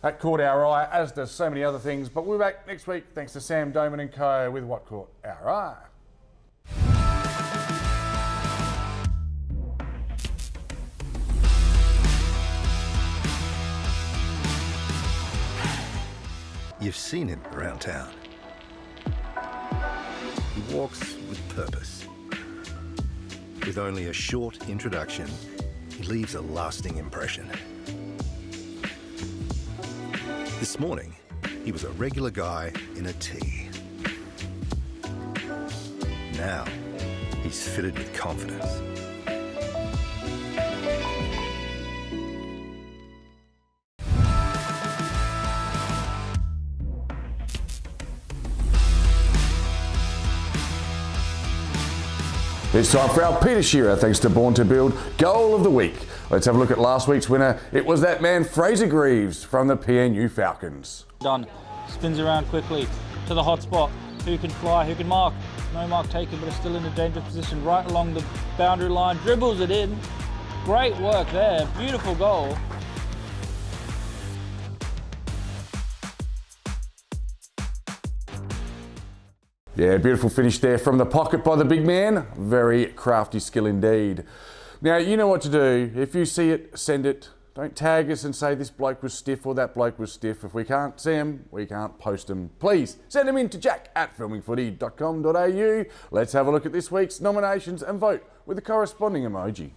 That caught our eye, as does so many other things. But we're back next week, thanks to Sam Doman and Co. with what caught our eye. You've seen him around town. He walks with purpose. With only a short introduction, he leaves a lasting impression. This morning, he was a regular guy in a tee. Now, he's fitted with confidence. It's time for our Peter Shearer, thanks to Born to Build, Goal of the Week. Let's have a look at last week's winner. It was that man Fraser Greaves from the PNU Falcons. Done. Spins around quickly to the hot spot. Who can fly? Who can mark? No mark taken, but is still in a dangerous position right along the boundary line. Dribbles it in. Great work there. Beautiful goal. Yeah, beautiful finish there from the pocket by the big man. Very crafty skill indeed. Now, you know what to do. If you see it, send it. Don't tag us and say this bloke was stiff or that bloke was stiff. If we can't see them, we can't post them. Please send them in to jack@filmingfooty.com.au. Let's have a look at this week's nominations and vote with the corresponding emoji.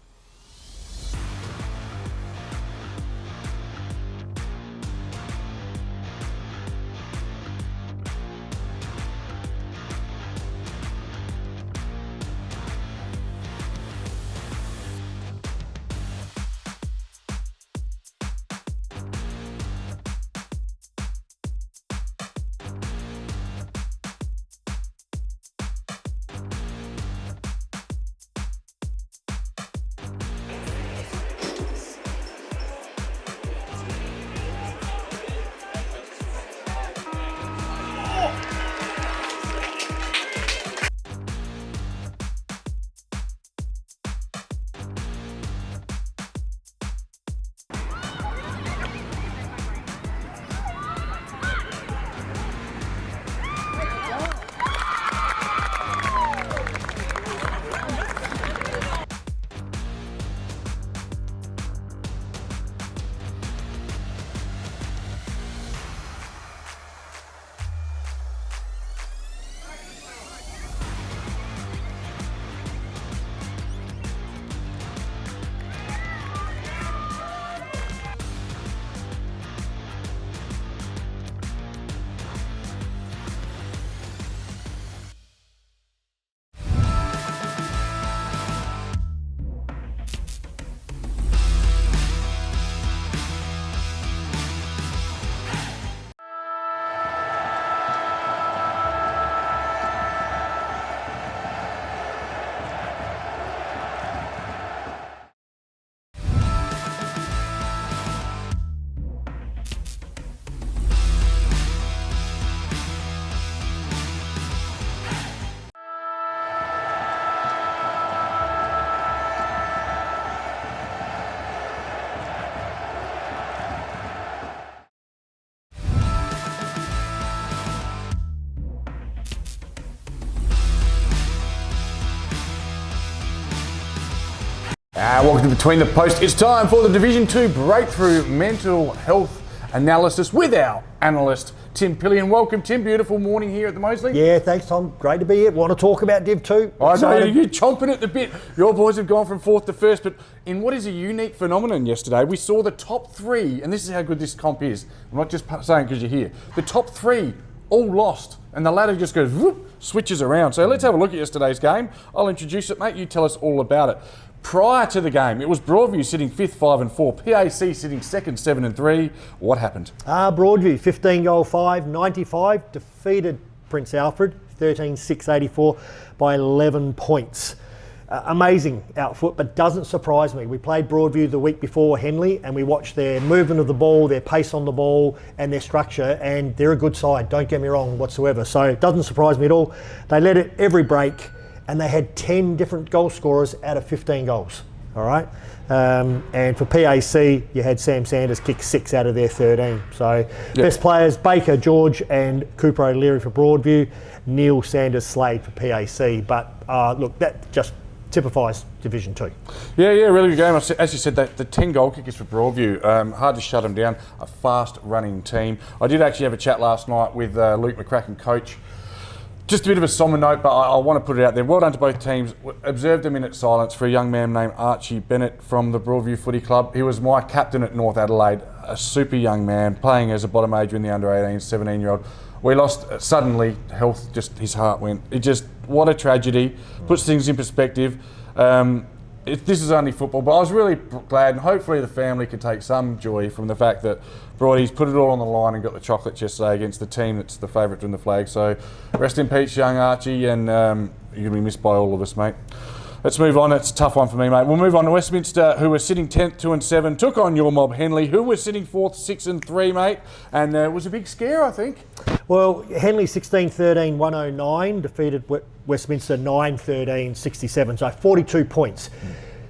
Welcome to Between the Post. It's time for the Division 2 Breakthrough Mental Health analysis with our analyst, Tim Pillion. Welcome, Tim. Beautiful morning here at the Moseley. Yeah, thanks, Tom. Great to be here. Want to talk about Div 2? I know, you're chomping at the bit. Your boys have gone from 4th to 1st, but in what is a unique phenomenon yesterday, we saw the top 3, and this is how good this comp is. I'm not just saying because you're here. The top 3 all lost, and the ladder just goes, whoop, switches around. So let's have a look at yesterday's game. I'll introduce it, mate. You tell us all about it. Prior to the game, it was Broadview sitting 5th, 5 and 4. PAC sitting 2nd, 7 and 3. What happened? Broadview, 15 goal 5, 95. Defeated Prince Alfred, 13-6, 84 by 11 points. Amazing outfit, but doesn't surprise me. We played Broadview the week before Henley, and we watched their movement of the ball, their pace on the ball, and their structure, and they're a good side, don't get me wrong whatsoever. So it doesn't surprise me at all. They led it every break, and they had 10 different goal scorers out of 15 goals, all right? And for PAC, you had Sam Sanders kick 6 out of their 13. So best players, Baker, George, and Cooper O'Leary for Broadview, Neil Sanders Slade for PAC. But look, that just typifies Division 2. Yeah, really good game. As you said, the 10 goal kickers for Broadview, hard to shut them down. A fast-running team. I did actually have a chat last night with Luke McCracken, coach. Just a bit of a somber note, but I want to put it out there. Well done to both teams. Observed a minute silence for a young man named Archie Bennett from the Broadview Footy Club. He was my captain at North Adelaide, a super young man, playing as a bottom major in the under-18, 17-year-old. We lost suddenly, health, just his heart went. What a tragedy. Puts things in perspective. This is only football, but I was really glad, and hopefully the family could take some joy from the fact that Broadie's put it all on the line and got the chocolates yesterday against the team that's the favourite to win the flag. So rest in peace, young Archie, and you're going to be missed by all of us, mate. Let's move on. It's a tough one for me, mate. We'll move on to Westminster, who were sitting 10th, 2 and 7, took on your mob Henley, who were sitting 4th, 6 and 3, mate, and it was a big scare, I think. Well, Henley 16-13, 109, defeated Westminster 9-13, 67, so 42 points.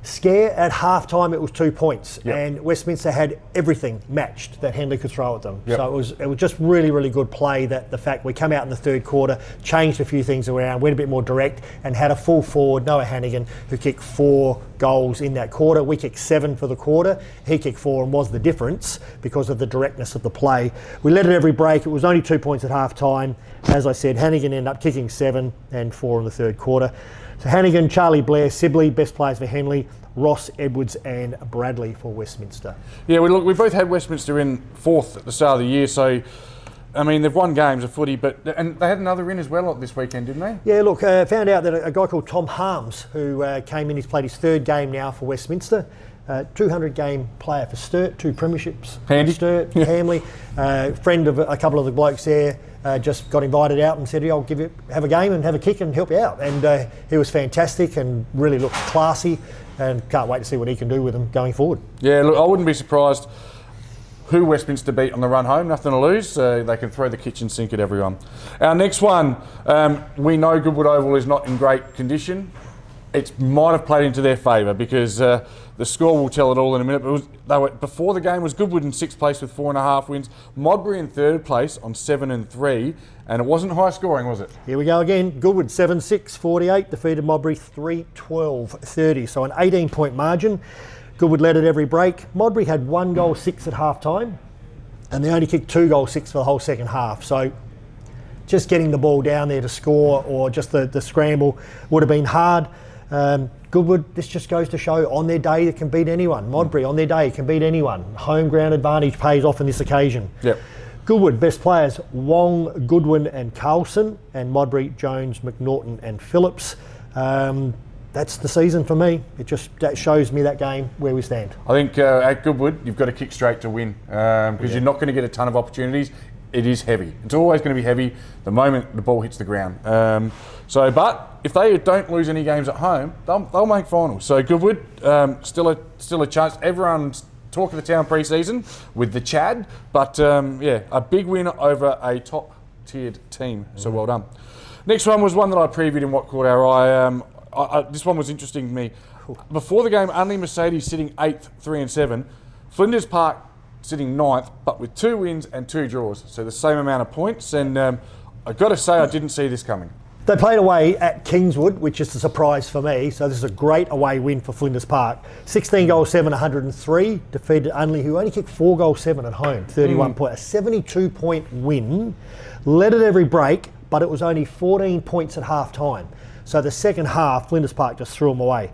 Scare at half-time, it was 2 points, and Westminster had everything matched that Henley could throw at them. So it was just really, really good play. That the fact we come out in the third quarter, changed a few things around, went a bit more direct, and had a full forward, Noah Hannigan, who kicked 4 goals in that quarter. We kicked 7 for the quarter. He kicked 4 and was the difference because of the directness of the play. We led it every break. It was only 2 points at half-time. As I said, Hannigan ended up kicking 7 and 4 in the third quarter. So Hannigan, Charlie Blair, Sibley, best players for Henley, Ross, Edwards and Bradley for Westminster. Yeah, we both had Westminster in 4th at the start of the year, so I mean they've won games of footy, and they had another in as well this weekend, didn't they? Yeah, look, found out that a guy called Tom Harms, who came in, he's played his 3rd game now for Westminster. 200 game player for Sturt, 2 premierships. Handy. Sturt, Hamley, friend of a couple of the blokes there. Just got invited out and said, I'll have a game and have a kick and help you out. And he was fantastic and really looked classy, and can't wait to see what he can do with them going forward. Yeah, look, I wouldn't be surprised who Westminster beat on the run home. Nothing to lose. They can throw the kitchen sink at everyone. Our next one, we know Goodwood Oval is not in great condition. It might have played into their favour because the score will tell it all in a minute. But before the game was Goodwood in 6th place with 4.5 wins. Modbury in 3rd place on 7 and 3. And it wasn't high scoring, was it? Here we go again. Goodwood 7-6, 48, defeated Modbury 3-12, 30. So an 18-point margin. Goodwood led it every break. Modbury had 1 goal 6 at half time, and they only kicked 2 goal 6 for the whole second half. So just getting the ball down there to score, or just the scramble, would have been hard. Goodwood, this just goes to show on their day it can beat anyone. Modbury on their day can beat anyone. Home ground advantage pays off on this occasion. Yep. Goodwood, best players, Wong, Goodwin and Carlson, and Modbury, Jones, McNaughton and Phillips. That's the season for me. That shows me that game where we stand. I think at Goodwood, you've got to kick straight to win because you're not going to get a ton of opportunities. It is heavy. It's always going to be heavy the moment the ball hits the ground. But if they don't lose any games at home, they'll make finals. So Goodwood, still a chance. Everyone's talk of the town pre-season with the Chad, but a big win over a top-tiered team. So well done. Next one was one that I previewed in what caught our eye. This one was interesting to me. Before the game, only Mercedes sitting 8th, 3 and 7. Flinders Park sitting 9th, but with 2 wins and 2 draws. So the same amount of points. And I've got to say, I didn't see this coming. They played away at Kingswood, which is a surprise for me. So this is a great away win for Flinders Park. 16 goals 7, 103. Defeated Unley, who only kicked 4 goals 7 at home. 31 point, a 72-point win. Led at every break, but it was only 14 points at half time. So the second half, Flinders Park just threw them away.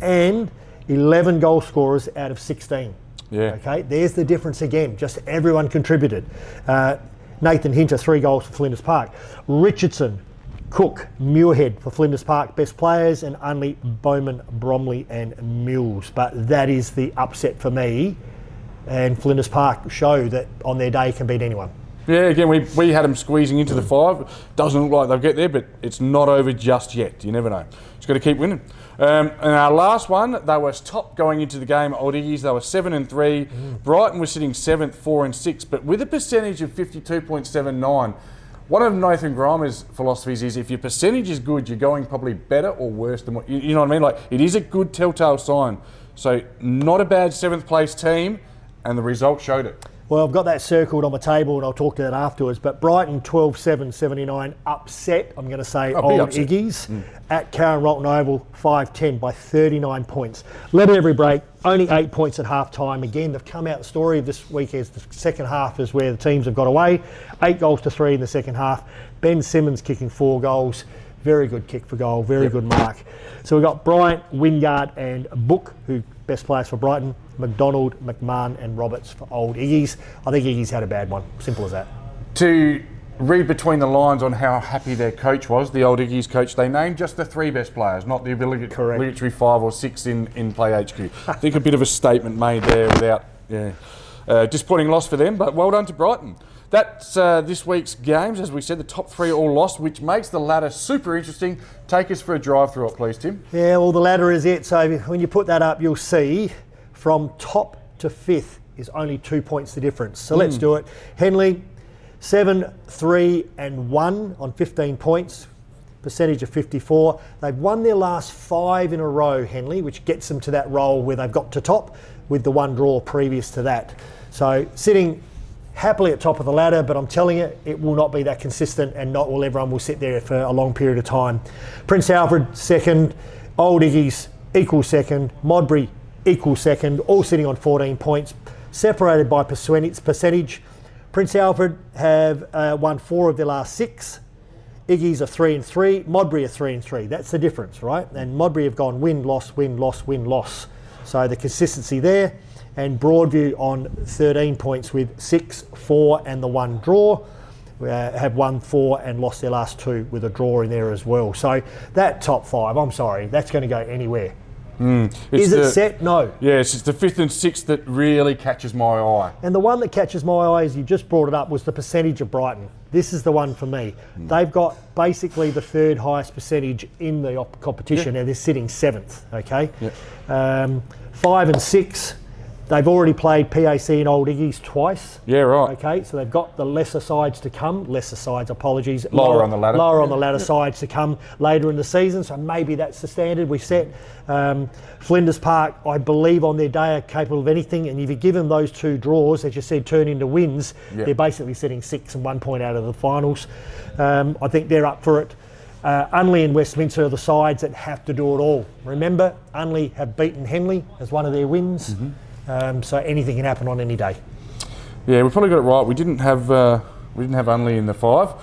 And 11 goal scorers out of 16. Yeah. Okay, there's the difference again. Just everyone contributed. Nathan Hinter, 3 goals for Flinders Park. Richardson, Cook, Muirhead for Flinders Park, best players, and only Bowman, Bromley and Mills. But that is the upset for me. And Flinders Park show that on their day can beat anyone. Yeah, again, we had them squeezing into the 5. Doesn't look like they'll get there, but it's not over just yet. You never know. Just got to keep winning. And our last one, they were top going into the game, Old Iggies. They were 7-3. Brighton was sitting 7th, 4-6, but with a percentage of 52.79. One of Nathan Grimer's philosophies is if your percentage is good, you're going probably better or worse than what you know what I mean. Like, it is a good telltale sign. So not a bad 7th place team, and the result showed it. Well, I've got that circled on my table and I'll talk to that afterwards. But Brighton 12-7, 79 upset, I'm going to say, Old Iggies. At Karen Rolton Oval, 5-10 by 39 points. Led at every break, only 8 points at half time. Again, they've come out, the story of this week is the second half is where the teams have got away. 8 goals to 3 in the second half. Ben Simmons kicking 4 goals. Very good kick for goal, very good mark. So we've got Bryant, Wingard and Book, who best players for Brighton. McDonald, McMahon and Roberts for Old Iggies. I think Iggies had a bad one. Simple as that. To read between the lines on how happy their coach was, the Old Iggies coach, they named just the 3 best players, not the obligatory 5 or 6 in Play HQ. I think a bit of a statement made there without, disappointing loss for them, but well done to Brighton. That's this week's games. As we said, the top 3 all lost, which makes the ladder super interesting. Take us for a drive through it, please, Tim. Yeah, well, the ladder is it. So when you put that up, you'll see from top to 5th is only 2 points the difference. So let's do it. Henley, 7, 3 and 1 on 15 points. Percentage of 54. They've won their last 5 in a row, Henley, which gets them to that role where they've got to top with the 1 draw previous to that. So sitting happily at top of the ladder, but I'm telling you, it will not be that consistent and not all everyone will sit there for a long period of time. Prince Alfred, 2nd. Old Iggies, equal 2nd. Modbury, equal 2nd. All sitting on 14 points. Separated by percentage. Prince Alfred have won 4 of their last 6. Iggies are 3-3. Modbury are 3-3. That's the difference, right? And Modbury have gone win, loss, win, loss, win, loss. So the consistency there. And Broadview on 13 points with 6, 4 and the 1 draw. Have won 4 and lost their last 2 with a draw in there as well. So that top 5, I'm sorry, that's going to go anywhere. Is it set? No. Yes, it's the 5th and 6th that really catches my eye. And the one that catches my eye, as you just brought it up, was the percentage of Brighton. This is the one for me. They've got basically the 3rd highest percentage in the competition, and they're sitting 7th, okay? 5 and 6. They've already played PAC and Old Iggies twice. Yeah, right. Okay, so they've got the lesser sides to come. Lower on the ladder. Lower on the ladder sides to come later in the season. So maybe that's the standard we set. Flinders Park, I believe on their day, are capable of anything. And if you give them those 2 draws, as you said, turn into wins, they're basically sitting 6 and 1 point out of the finals. I think they're up for it. Unley and Westminster are the sides that have to do it all. Remember, Unley have beaten Henley as one of their wins. So anything can happen on any day. Yeah, we probably got it right. We didn't have Unley in the 5,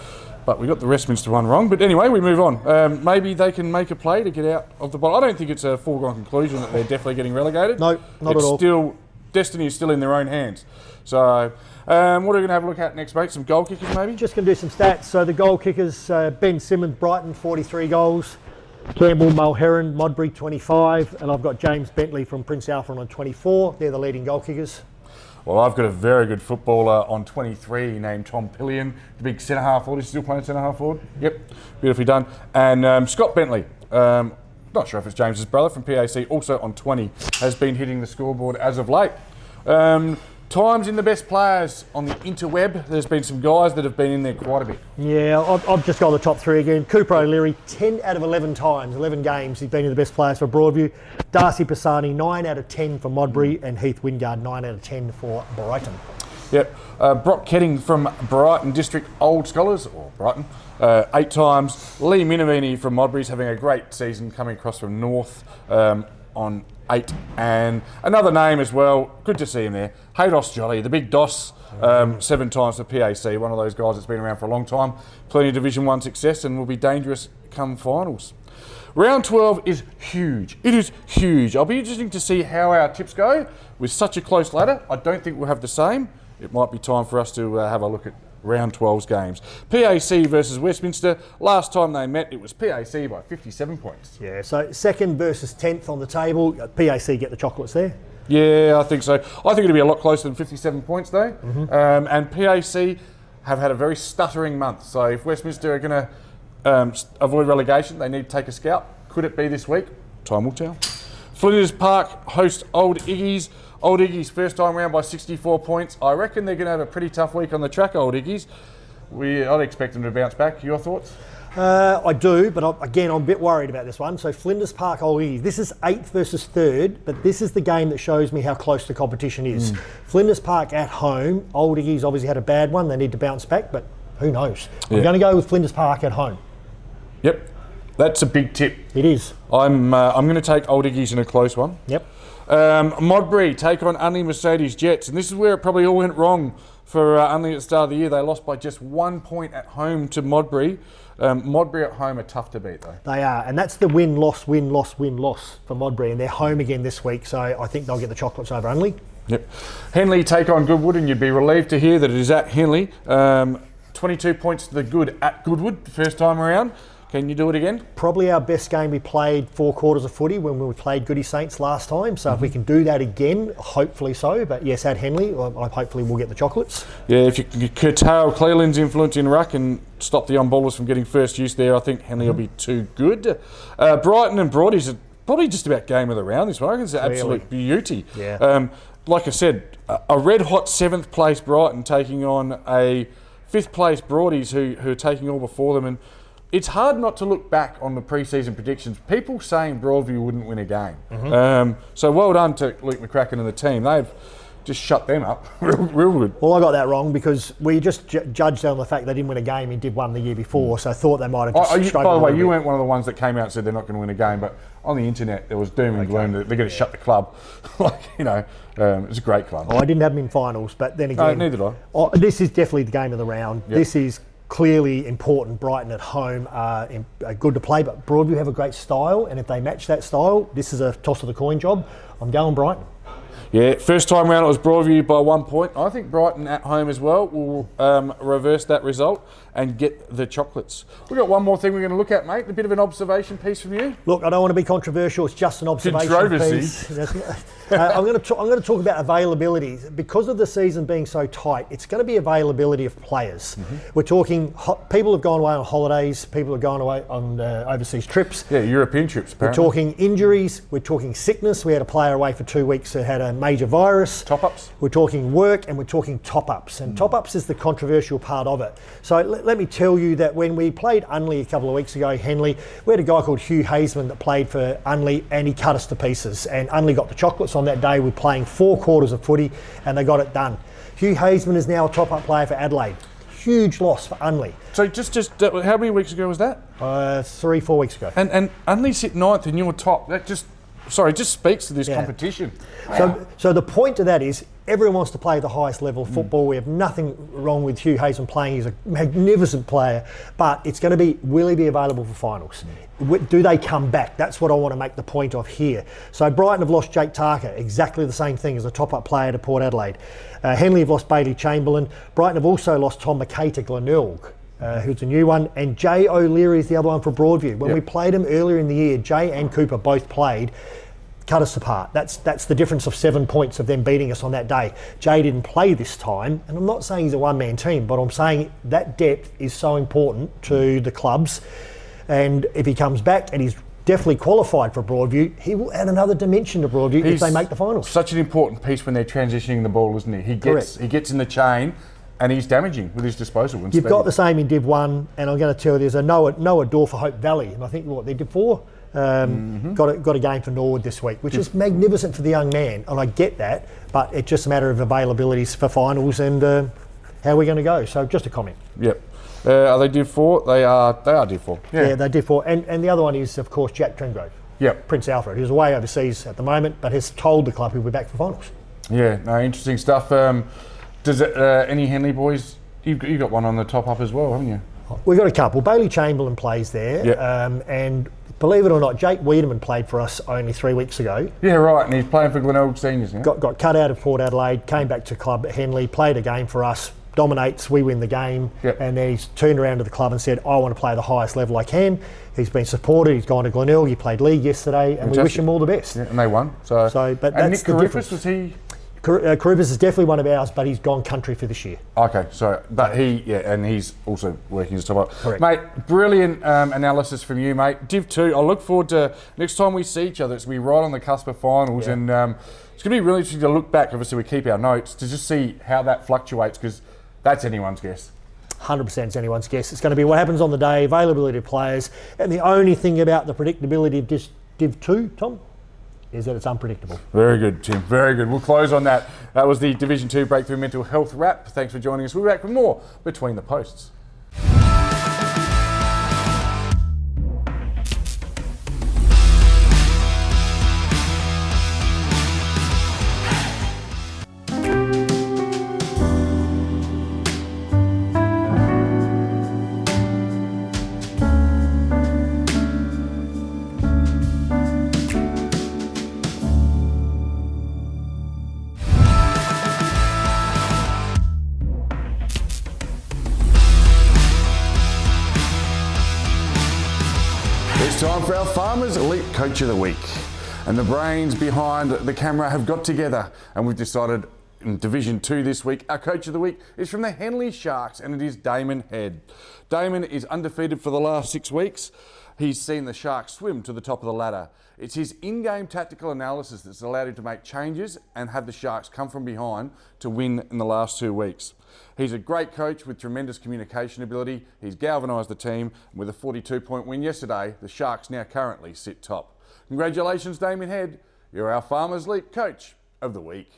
but we got the Westminster one wrong. But anyway, we move on. Maybe they can make a play to get out of the bottom. I don't think it's a foregone conclusion that they're definitely getting relegated. No, not at all. Destiny is still in their own hands. So what are we going to have a look at next, mate? Some goal kickers, maybe? Just going to do some stats. So the goal kickers, Ben Simmons, Brighton, 43 goals. Campbell, Mulherron, Modbury, 25. And I've got James Bentley from Prince Alfred on 24. They're the leading goal kickers. Well, I've got a very good footballer on 23 named Tom Pillion, the big centre-half forward. Is he still playing centre-half forward? Yep, beautifully done. And Scott Bentley, not sure if it's James's brother from PAC, also on 20, has been hitting the scoreboard as of late. Times in the best players on the interweb. There's been some guys that have been in there quite a bit. Yeah, I've just got the top 3 again. Cooper O'Leary, 10 out of 11 times, 11 games, he's been in the best players for Broadview. Darcy Pisani, 9 out of 10 for Modbury, and Heath Wingard, 9 out of 10 for Brighton. Yep. Brock Ketting from Brighton District Old Scholars, or Brighton, 8 times. Lee Minavini from Modbury's having a great season coming across from North on 8. And another name as well, good to see him there, Haydos Jolly, the big DOS, 7 times for PAC, one of those guys that's been around for a long time, plenty of Division 1 success and will be dangerous come finals. Round 12 is huge. It is huge. I'll be interested to see how our tips go with such a close ladder. I don't think we'll have the same. It might be time for us to have a look at round 12's games. PAC versus Westminster. Last time they met, it was PAC by 57 points. Yeah, so 2nd versus 10th on the table. PAC get the chocolates there. Yeah, I think so. I think it'll be a lot closer than 57 points though. And PAC have had a very stuttering month. So if Westminster are going to avoid relegation, they need to take a scalp. Could it be this week? Time will tell. Flinders Park host Old Iggy's. Old Iggy's first time round by 64 points. I reckon they're going to have a pretty tough week on the track, Old Iggy's. I'd expect them to bounce back. Your thoughts? I do, but I'm a bit worried about this one. So Flinders Park, Old Iggy's. This is 8th versus 3rd, but this is the game that shows me how close the competition is. Flinders Park at home. Old Iggy's obviously had a bad one. They need to bounce back, but who knows? I'm going to go with Flinders Park at home. Yep, that's a big tip. It is. I'm going to take Old Iggy's in a close one. Yep. Modbury take on Unley Mercedes Jets, and this is where it probably all went wrong for Unley at the start of the year. They lost by just 1 point at home to Modbury. Modbury at home are tough to beat though. They are, and that's the win-loss for Modbury, and they're home again this week, so I think they'll get the chocolates over Unley. Yep. Henley take on Goodwood, and you'd be relieved to hear that it is at Henley. 22 points to the good at Goodwood, first time around. Can you do it again? Probably our best game. We played 4 quarters of footy when we played Goody Saints last time. So if we can do that again, hopefully so. But yes, at Henley, hopefully we'll get the chocolates. Yeah, if you can curtail Cleland's influence in ruck and stop the on-ballers from getting first use there, I think Henley will be too good. Brighton and Broadies are probably just about game of the round this one. I reckon it's an absolute beauty. Yeah. Like I said, a red-hot 7th place Brighton taking on a 5th place Broadies who are taking all before them. And it's hard not to look back on the pre-season predictions. People saying Broadview wouldn't win a game. So well done to Luke McCracken and the team. They've just shut them up real good. Well, I got that wrong because we just judged on the fact they didn't win a game in Div 1 the year before, so I thought they might have just struggled. By the way, you weren't one of the ones that came out and said they're not going to win a game, but on the internet there was doom and gloom that they're going to shut the club. It's a great club. Oh, I didn't have them in finals, but then again... No, neither did I. Oh, this is definitely the game of the round. Yep. This is clearly important. Brighton at home are good to play, but Broadview have a great style, and if they match that style, this is a toss of the coin job. I'm going Brighton. Yeah, first time round it was Broadview by 1 point. I think Brighton at home as well will reverse that result and get the chocolates. We've got one more thing we're going to look at, mate. A bit of an observation piece from you. Look, I don't want to be controversial. It's just an observation piece. I'm going to talk about availability. Because of the season being so tight, it's going to be availability of players. We're talking people have gone away on holidays. People have gone away on overseas trips. Yeah, European trips, apparently. We're talking injuries. We're talking sickness. We had a player away for 2 weeks who had a major virus. Top-ups. We're talking work, and we're talking top-ups. And top-ups is the controversial part of it. So let me tell you that when we played Unley a couple of weeks ago, Henley, we had a guy called Hugh Hazeman that played for Unley, and he cut us to pieces. And Unley got the chocolates on that day. We're playing 4 quarters of footy, and they got it done. Hugh Hazeman is now a top-up player for Adelaide. Huge loss for Unley. So just how many weeks ago was that? 3-4 weeks ago. And Unley sit 9th and you're top. That just speaks to this competition. So the point to that is everyone wants to play the highest level of football. We have nothing wrong with Hugh Hazeman playing. He's a magnificent player, but it's going to be, will he be available for finals? Do they come back? That's what I want to make the point of here. So Brighton have lost Jake Tarker, exactly the same thing as a top-up player to Port Adelaide. Henley have lost Bailey Chamberlain. Brighton have also lost Tom McKay to Glenelg, who's a new one, and Jay O'Leary is the other one for Broadview. When we played him earlier in the year, Jay and Cooper both played, cut us apart. That's the difference of 7 points of them beating us on that day. Jay didn't play this time, and I'm not saying he's a one-man team, but I'm saying that depth is so important to the clubs, and if he comes back and he's definitely qualified for Broadview, he will add another dimension to Broadview if they make the finals. Such an important piece when they're transitioning the ball, isn't he? He gets in the chain, and he's damaging with his disposal. You've got the same in Div 1, and I'm going to tell you there's a Noah Door for Hope Valley, and I think they're Div 4. Got a game for Norwood this week, which is magnificent for the young man, and I get that, but it's just a matter of availabilities for finals and how we're going to go. So just a comment. Yep. Are they Div 4? They are Div 4. Yeah, they're Div 4. And the other one is, of course, Jack Trengrove. Yep. Prince Alfred, who's away overseas at the moment, but has told the club he'll be back for finals. Yeah, no, interesting stuff. Does it, any Henley boys? You got one on the top up as well, haven't you? We've got a couple. Bailey Chamberlain plays there, Yep. and believe it or not, Jake Wiedemann played for us only 3 weeks ago. Yeah, right, and he's playing for Glenelg Seniors now. Got cut out of Port Adelaide, came back to club at Henley, played a game for us, dominates, we win the game, Yep. and then he's turned around to the club and said, I want to play the highest level I can. He's been supported, he's gone to Glenelg, he played league yesterday, and we wish him all the best. Yeah, and they won. So but and that's Nick the Carufus, difference. was he? Carubas is definitely one of ours, but he's gone country for this year. Okay, so but and he's also working as top up. Correct. Mate, brilliant analysis from you, mate. Div 2, I look forward to next time we see each other. It's going to be right on the cusp of finals, and it's going to be really interesting to look back. Obviously, we keep our notes to just see how that fluctuates, because that's anyone's guess. 100% is anyone's guess. It's going to be what happens on the day, availability of players, and the only thing about the predictability of Div 2, Tom, is that it's unpredictable. Very good, Tim. Very good. We'll close on that. That was the Division 2 Breakthrough Mental Health Wrap. Thanks for joining us. We'll be back with more Between the Posts. It's time for our Farmers Elite Coach of the Week. And the brains behind the camera have got together, and we've decided in Division 2 this week, our Coach of the Week is from the Henley Sharks, and it is Damon Head. Damon is undefeated for the last 6 weeks. He's seen the Sharks swim to the top of the ladder. It's his in-game tactical analysis that's allowed him to make changes and have the Sharks come from behind to win in the last 2 weeks. He's a great coach with tremendous communication ability. He's galvanised the team. With a 42-point win yesterday, the Sharks now currently sit top. Congratulations, Damon Head. You're our Farmers Elite Coach of the Week.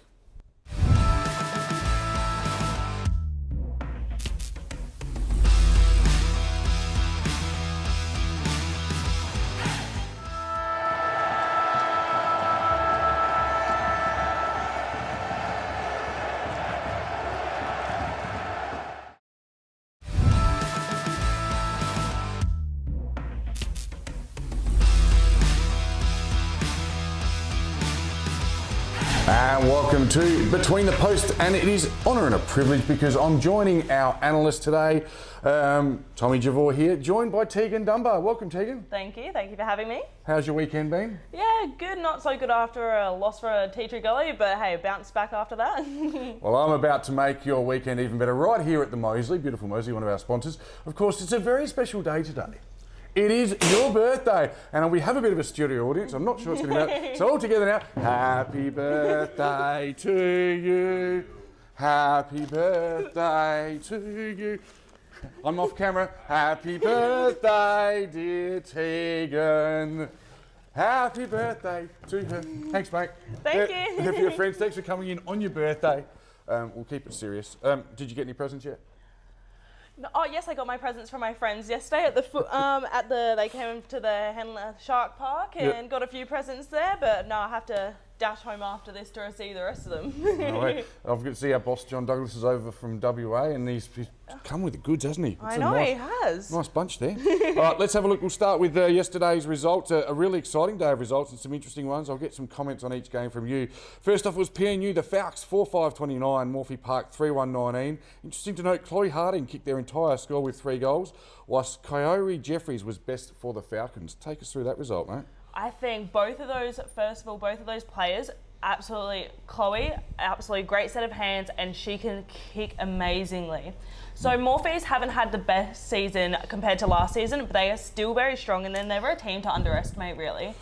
And welcome to Between the Posts, and it is honour and a privilege because I'm joining our analyst today, Tommy Javor here, joined by Teagan Dunbar. Welcome, Teagan. Thank you for having me. How's your weekend been? Yeah, good, not so good after a loss for Tea Tree Gully, but hey, bounce back after that. Well, I'm about to make your weekend even better right here at the Moseley, beautiful Moseley, one of our sponsors. Of course, it's a very special day today. It is your birthday, and we have a bit of a studio audience. I'm not sure it's going to be out. So all together now, happy birthday to you. Happy birthday to you. I'm off camera. Happy birthday, dear Teagan. Happy birthday to you. Thanks, mate. Thank you. For your friends, thanks for coming in on your birthday. We'll keep it serious. Did you get any presents yet? Oh yes, I got my presents from my friends yesterday at they came to the Henley Shark Park and got a few presents there, but no, I have to dash home after this to receive the rest of them. Right. I've got to see our boss John Douglas is over from WA, and he's come with the goods, hasn't he? I know, he has. Nice bunch there. All right, let's have a look. We'll start with yesterday's results. A really exciting day of results and some interesting ones. I'll get some comments on each game from you. First off was PNU, the Falcons 4-5-29, Morphy Park 3-1-19. Interesting to note, Chloe Harding kicked their entire score with 3 goals, whilst Kyori Jeffries was best for the Falcons. Take us through that result, mate. I think both of those players, absolutely, Chloe, absolutely great set of hands, and she can kick amazingly. So Morphees haven't had the best season compared to last season, but they are still very strong, and they're never a team to underestimate, really.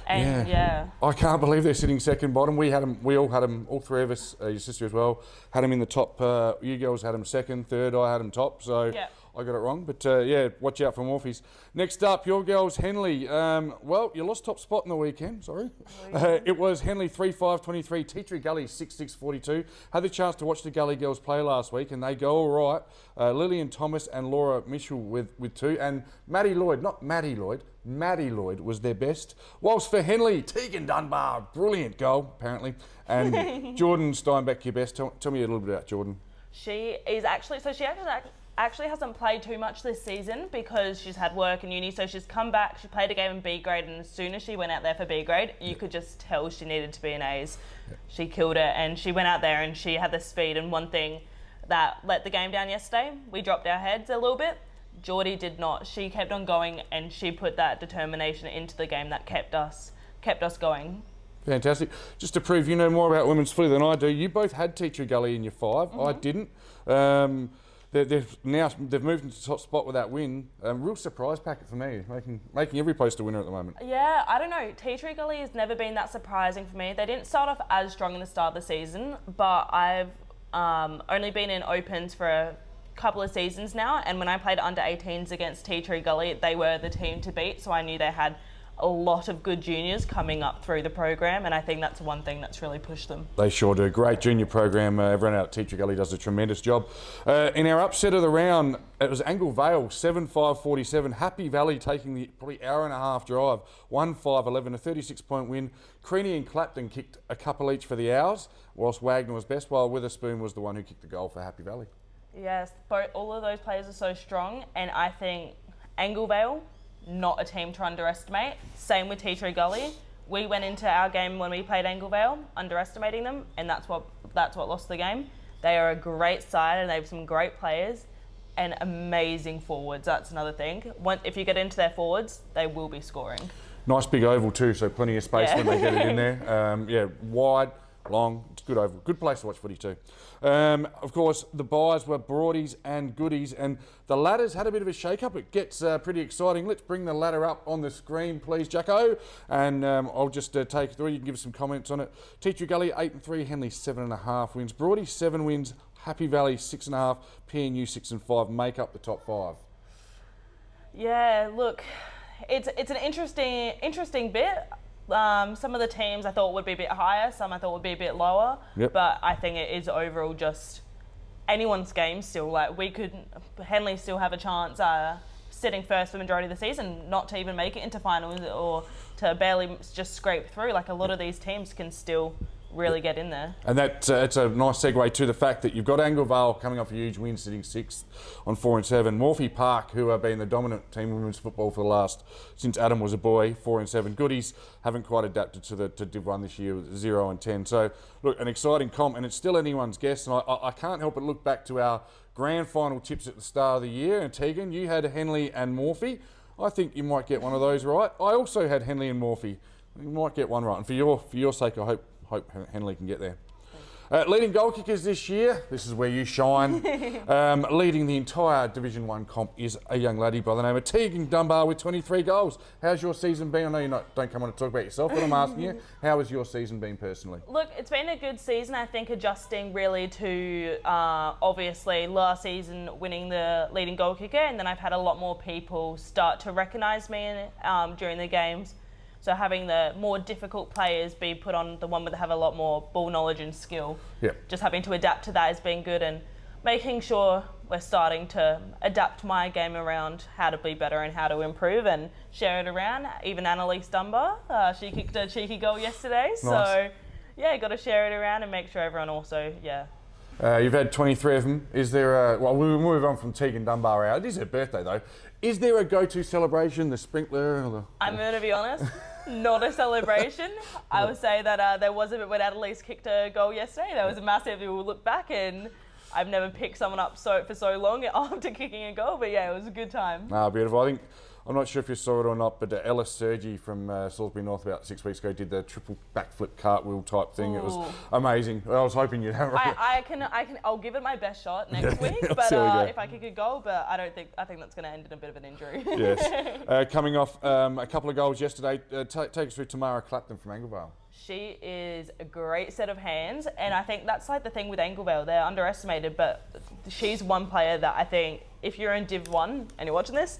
And yeah. I can't believe they're sitting second bottom. We all had them, all three of us, your sister as well, had them in the top. You girls had them second, third, I had them top. So I got it wrong, but yeah, watch out for Morphies. Next up, your girls, Henley. Well, you lost top spot in the weekend, sorry. It was Henley 3-5-23, Tea Tree Gully 6-6-42. Had the chance to watch the Gully girls play last week, and they go all right. Lillian Thomas and Laura Mitchell with 2, and Maddie Lloyd, not Maddie Lloyd, Maddie Lloyd was their best. Whilst for Henley, Teagan Dunbar, brilliant goal, apparently. And Jordan Steinbeck, your best. Tell me a little bit about Jordan. She actually hasn't played too much this season because she's had work and uni, so she's come back, she played a game in B grade, and as soon as she went out there for B grade, you could just tell she needed to be in A's. She killed it, and she went out there and she had the speed, and one thing that let the game down yesterday, we dropped our heads a little bit. Geordie did not. She kept on going, and she put that determination into the game that kept us going. Fantastic. Just to prove you know more about women's footy than I do, you both had Tea Tree Gully in your 5. I didn't. They've moved into top spot with that win. Real surprise packet for me, making every post a winner at the moment. Yeah, I don't know. Tea Tree Gully has never been that surprising for me. They didn't start off as strong in the start of the season, but I've only been in opens for a couple of seasons now, and when I played under 18s against Tea Tree Gully, they were the team to beat, so I knew they had a lot of good juniors coming up through the program, and I think that's one thing that's really pushed them. They sure do. Great junior program. Everyone out at Tea Tree Gully does a tremendous job. In our upset of the round, it was Angle Vale 7-5-47. Happy Valley taking the probably hour and a half drive, 1-5-11, a 36-point win. Creaney and Clapton kicked a couple each for the hours, whilst Wagner was best, while Witherspoon was the one who kicked the goal for Happy Valley. Yes, all of those players are so strong, and I think Angle Vale, not a team to underestimate. Same with Tea Tree Gully. We went into our game when we played Angle Vale underestimating them, and that's what lost the game. They are a great side, and they have some great players and amazing forwards. That's another thing. If you get into their forwards, they will be scoring. Nice big oval too, so plenty of space when they get it in there. Wide, long, it's good oval. Good place to watch footy too. Of course, the buys were Broadies and Goodies, and the ladders had a bit of a shake-up. It gets pretty exciting. Let's bring the ladder up on the screen, please, Jacko. And I'll just take it through. You can give us some comments on it. Tea Tree Gully 8-3, Henley 7.5 wins. Broadies 7 wins, Happy Valley 6.5, PNU 6-5 make up the top 5. Yeah, look, it's an interesting bit. Some of the teams I thought would be a bit higher, some I thought would be a bit lower. Yep. But I think it is overall just anyone's game still. Like Henley still have a chance sitting first for the majority of the season, not to even make it into finals or to barely just scrape through. Like a lot of these teams can still really get in there. And it's a nice segue to the fact that you've got Angle Vale coming off a huge win, sitting 6th on 4-7. Morphy Park, who have been the dominant team in women's football for the last, since Adam was a boy, 4-7. Goodies haven't quite adapted to Div 1 this year, 0-10. So look, an exciting comp, and it's still anyone's guess. And I can't help but look back to our grand final tips at the start of the year. And Teagan, you had Henley and Morphy. I think you might get one of those right. I also had Henley and Morphy. You might get one right, and for your sake, I hope Henley can get there. Leading goal kickers this year, this is where you shine. Leading the entire Division 1 comp is a young laddie by the name of Teagan Dunbar with 23 goals. How's your season been? I know don't come on to talk about yourself, but I'm asking you, how has your season been personally? Look, it's been a good season. I think adjusting really to obviously last season winning the leading goal kicker, and then I've had a lot more people start to recognise me during the games. So having the more difficult players be put on the one where they have a lot more ball knowledge and skill. Yep. Just having to adapt to that has been good, and making sure we're starting to adapt my game around how to be better and how to improve and share it around. Even Annalise Dunbar, she kicked a cheeky goal yesterday. Nice. So yeah, got to share it around and make sure everyone also, You've had 23 of them. Is there we'll move on from Teagan Dunbar out. It is her birthday though. Is there a go-to celebration, the sprinkler? Or I'm going to be honest, not a celebration. I would say that there was a bit when Annalise kicked a goal yesterday. There was a massive, we'll look back, and I've never picked someone up for so long after kicking a goal, but yeah, it was a good time. Beautiful. I'm not sure if you saw it or not, but Ellis Sergi from Salisbury North about 6 weeks ago did the triple backflip cartwheel type thing. Ooh. It was amazing. I was hoping you'd have it. I'll give it my best shot next week, but if I kick a goal, but I think that's going to end in a bit of an injury. Yes. Coming off a couple of goals yesterday, take us through Tamara Clapton from Anglevale. She is a great set of hands, and I think that's like the thing with Anglevale. They're underestimated, but she's one player that I think if you're in Div 1 and you're watching this,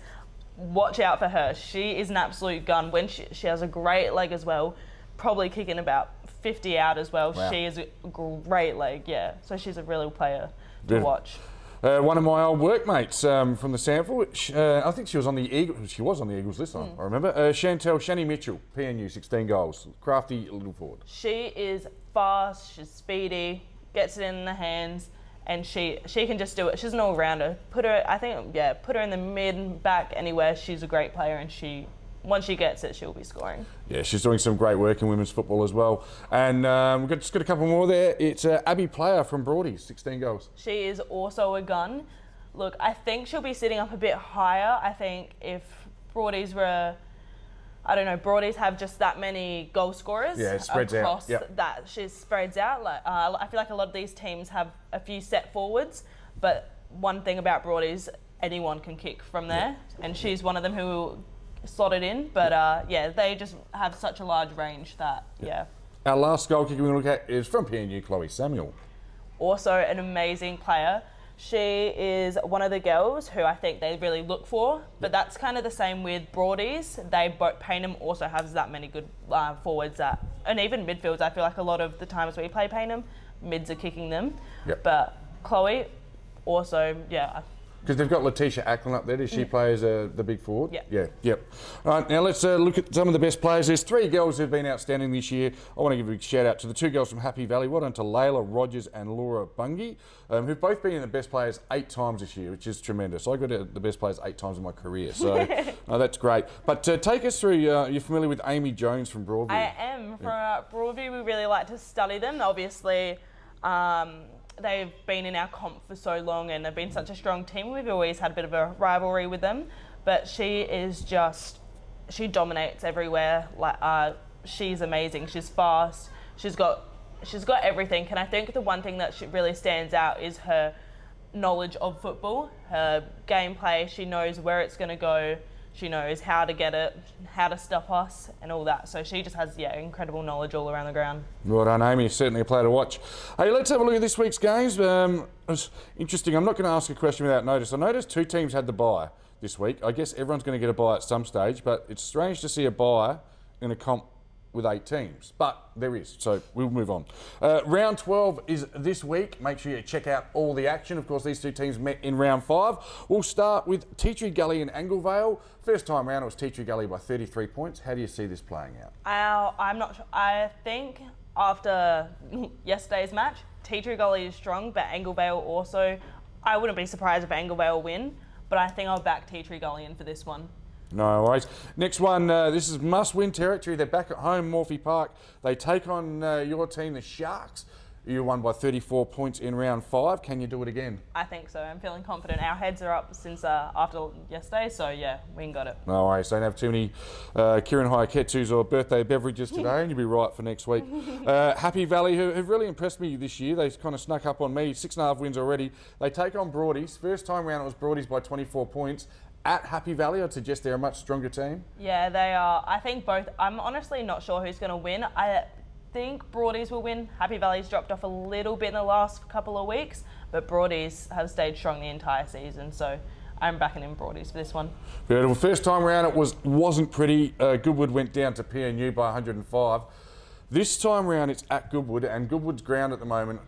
watch out for her. She is an absolute gun. When she has a great leg as well, probably kicking about 50 out as well. Wow. She is a great leg, yeah. So she's a real player to watch. One of my old workmates from the sample, I think she was on the Eagles. She was on the Eagles this time, I remember. Shani Mitchell, PNU, 16 goals. Crafty little forward. She is fast, she's speedy, gets it in the hands, and she can just do it. She's an all-rounder. Put her in the mid, back, anywhere. She's a great player, and once she gets it, she'll be scoring. Yeah, she's doing some great work in women's football as well. And we've just got a couple more there. It's Abby Player from Broadies, 16 goals. She is also a gun. Look, I think she'll be sitting up a bit higher. I think if Broadies Broadies have just that many goal scorers. Yeah, it spreads out. Across that. She spreads out. Like I feel like a lot of these teams have a few set forwards, but one thing about Broadies, anyone can kick from there, and she's one of them who slotted in, but they just have such a large range that, Our last goal kicker we're going to look at is from PNU, Chloe Samuel. Also an amazing player. She is one of the girls who I think they really look for, but that's kind of the same with Broadies. Paynham also has that many good forwards and even midfields. I feel like a lot of the times we play Paynham, mids are kicking them. Yep. But Chloe also, Because they've got Letitia Ackland up there. Does she play as the big forward? Yeah. Yep. All right, now let's look at some of the best players. There's 3 girls who've been outstanding this year. I want to give a big shout out to the 2 girls from Happy Valley. Well done to Layla Rogers and Laura Bungie, who've both been in the best players 8 times this year, which is tremendous. I got the best players 8 times in my career, so that's great. But take us through, you're familiar with Amy Jones from Broadview? I am. From Broadview, we really like to study them. Obviously, they've been in our comp for so long and they've been such a strong team. We've always had a bit of a rivalry with them, but she dominates everywhere. She's amazing. She's fast. She's got everything. And I think the one thing that really stands out is her knowledge of football, her gameplay. She knows where it's going to go. She knows how to get it, how to stop us, and all that. So she just has, incredible knowledge all around the ground. Well done, Amy. Certainly a player to watch. Hey, let's have a look at this week's games. It was interesting. I'm not going to ask a question without notice. I noticed 2 teams had the bye this week. I guess everyone's going to get a bye at some stage, but it's strange to see a bye in a comp with 8 teams, but there is, so we'll move on. Round 12 is this week. Make sure you check out all the action. Of course, these 2 teams met in round 5. We'll start with Tea Tree Gully and Anglevale. First time round, it was Tea Tree Gully by 33 points. How do you see this playing out? I'm not sure. I think after yesterday's match, Tea Tree Gully is strong, but Anglevale also, I wouldn't be surprised if Anglevale win, but I think I'll back Tea Tree Gully in for this one. No worries. Next one, this is must-win territory. They're back at home, Morphy Park. They take on your team, the Sharks. You won by 34 points in round 5. Can you do it again? I think so. I'm feeling confident. Our heads are up since after yesterday, so we got it. No worries. Don't have too many Kieran Hayaketsus or birthday beverages today, and you'll be right for next week. Happy Valley, who've really impressed me this year. They kind of snuck up on me. 6.5 wins already. They take on Broadies. First time round, it was Broadies by 24 points. At Happy Valley, I'd suggest they're a much stronger team. Yeah, they are. I think both. I'm honestly not sure who's going to win. I think Broadies will win. Happy Valley's dropped off a little bit in the last couple of weeks, but Broadies have stayed strong the entire season, so I'm backing in Broadies for this one. Beautiful. First time round, it wasn't pretty. Goodwood went down to PNU by 105. This time round, it's at Goodwood, and Goodwood's ground at the moment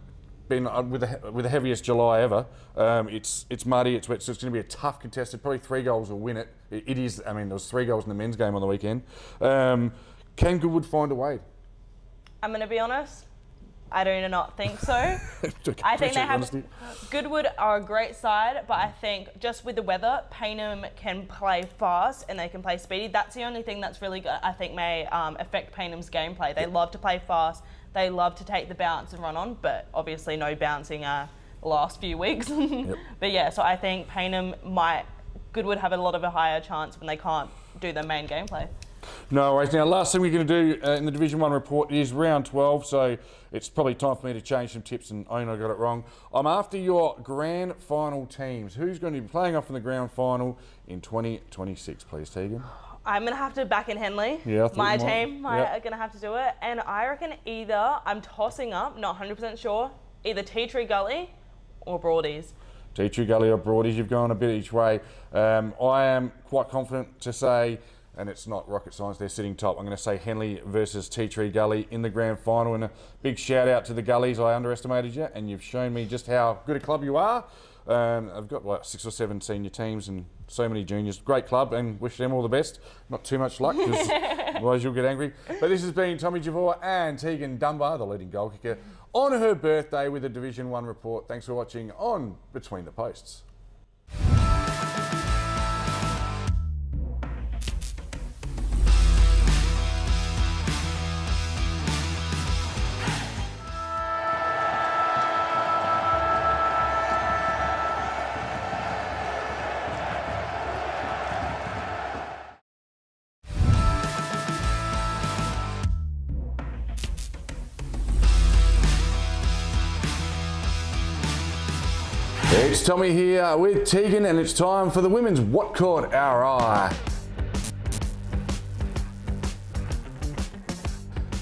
been with the heaviest July ever. It's muddy, it's wet, so it's going to be a tough contested. Probably 3 goals will win it. It is. I mean, there was 3 goals in the men's game on the weekend. Can Goodwood find a way? I'm going to be honest. I do not think so. I think they have. Goodwood are a great side, but I think just with the weather, Paynham can play fast and they can play speedy. That's the only thing that's really good. I think may affect Paynham's gameplay. They love to play fast. They love to take the bounce and run on, but obviously no bouncing the last few weeks. But so I think Goodwood have a lot of a higher chance when they can't do their main gameplay. No worries. Now, last thing we're going to do in the Division 1 report is round 12, so it's probably time for me to change some tips and I got it wrong. I'm after your grand final teams. Who's going to be playing off in the grand final in 2026, please, Teagan? I'm going to have to back in Henley. Yeah, I thought My you might. team are going to have to do it. And I reckon either, I'm tossing up, not 100% sure, either Tea Tree Gully or Broadies. Tea Tree Gully or Broadies, you've gone a bit each way. I am quite confident to say, and it's not rocket science, they're sitting top. I'm going to say Henley versus Tea Tree Gully in the grand final. And a big shout out to the Gullies. I underestimated you, and you've shown me just how good a club you are. I've got like 6 or 7 senior teams and so many juniors. Great club, and wish them all the best. Not too much luck, because otherwise you'll get angry. But this has been Tommy Javor and Teagan Dunbar, the leading goal kicker, on her birthday with a Division 1 report. Thanks for watching on Between the Posts. It's Tommy here with Teagan, and it's time for the women's What Caught Our Eye.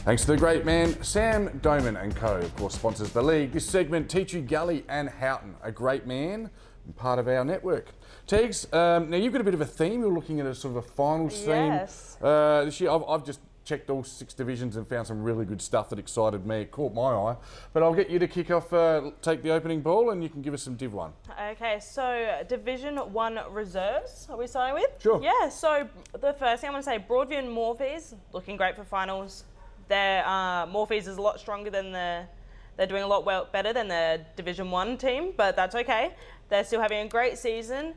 Thanks to the great man Sam Doman and Co, of course, sponsors the league. This segment, Tea Tree Gully and Houghton, a great man and part of our network. Teags, now you've got a bit of a theme. You're looking at a sort of a finals Yes. theme this year. I've just checked all 6 divisions and found some really good stuff that excited me. It caught my eye. But I'll get you to kick off, take the opening ball, and you can give us some Div 1. Okay, so Division 1 reserves, are we starting with? Sure. Yeah, so the first thing I'm going to say, Broadview and Morphees, looking great for finals. Their Morphees is a lot stronger than they're doing a lot better than their Division 1 team, but that's okay. They're still having a great season.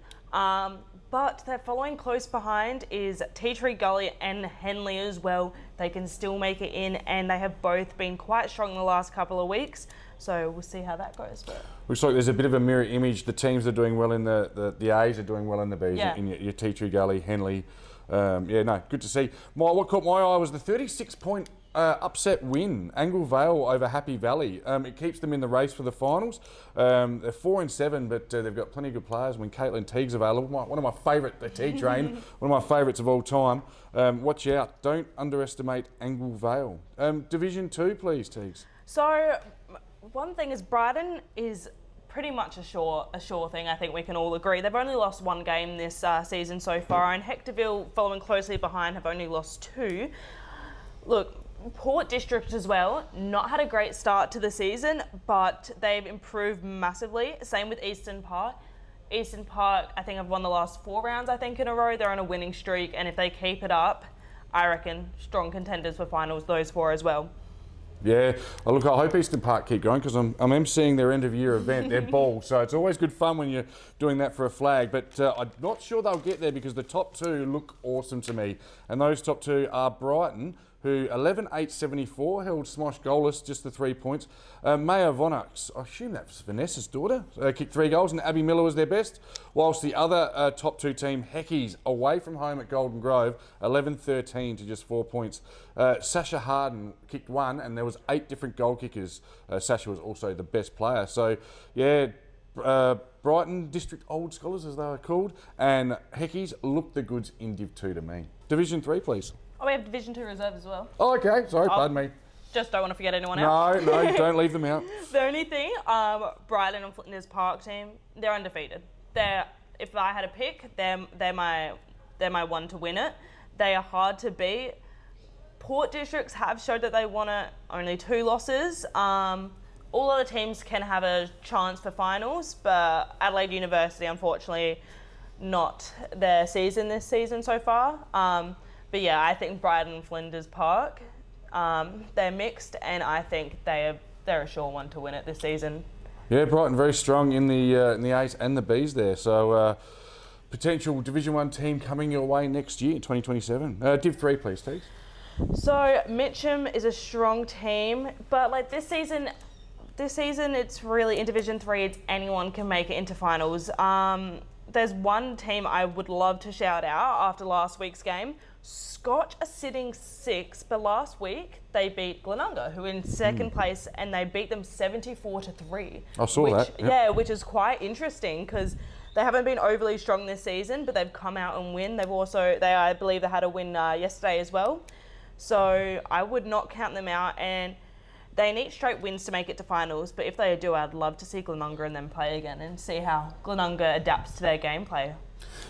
But they're following close behind is Tea Tree Gully and Henley as well. They can still make it in, and they have both been quite strong in the last couple of weeks. So we'll see how that goes. But Looks like there's a bit of a mirror image. The teams are doing well in the A's are doing well in the B's. Yeah. In your Tea Tree Gully, Henley. Good to see. What caught my eye was the 36-point upset win, Angle Vale over Happy Valley. It keeps them in the race for the finals. They're 4-7, but they've got plenty of good players. When Caitlin Teague's available, one of my favourite, the Teague train, one of my favourites of all time. Watch out! Don't underestimate Angle Vale. Division 2, please, Teagues. So one thing is Brighton is pretty much a sure thing. I think we can all agree. They've only lost 1 game this season so far, and Hectorville, following closely behind, have only lost 2. Look, Port District as well, not had a great start to the season, but they've improved massively. Same with Eastern Park. Eastern Park, I think, have won the last 4 rounds, in a row. They're on a winning streak, and if they keep it up, I reckon strong contenders for finals, those 4 as well. Yeah, look, I hope Eastern Park keep going, because I'm emceeing their end of year event, their ball, so it's always good fun when you're doing that for a flag, but I'm not sure they'll get there, because the top 2 look awesome to me, and those top 2 are Brighton, who 11-8-74 held Smosh goalless, just the 3 points. Maya Vonux, I assume that's Vanessa's daughter, kicked 3 goals, and Abby Miller was their best. Whilst the other top 2 team, Heckies, away from home at Golden Grove, 11-13 to just 4 points. Sasha Harden kicked 1, and there was 8 different goal kickers. Sasha was also the best player. So, yeah, Brighton District Old Scholars, as they were called, and Heckies looked the goods in Div 2 to me. Division 3, please. Oh, we have Division 2 reserve as well. Oh, okay. Sorry, pardon me. Just don't want to forget anyone else. No, don't leave them out. The only thing, Brighton and Flinders Park team, they're undefeated. If I had a pick, they're my one to win it. They are hard to beat. Port Districts have showed that they won it, only 2 losses. All other teams can have a chance for finals, but Adelaide University, unfortunately, not their season this season so far. But yeah, I think Brighton and Flinders Park, they're mixed, and I think they're a sure one to win it this season. Yeah, Brighton very strong in the A's and the B's there. So potential Division 1 team coming your way next year, 2027. Div 3, please, Steve. So Mitcham is a strong team, but like this season it's really in Division 3. It's anyone can make it into finals. There's one team I would love to shout out after last week's game. Scotch are sitting 6th, but last week they beat Glenunga, who are in 2nd place, and they beat them 74-3. I saw that. Yeah, which is quite interesting because They haven't been overly strong this season, but they've come out and win. I believe they had a win yesterday as well. So I would not count them out, and they need straight wins to make it to finals. But if they do, I'd love to see Glenunga and them play again and see how Glenunga adapts to their gameplay.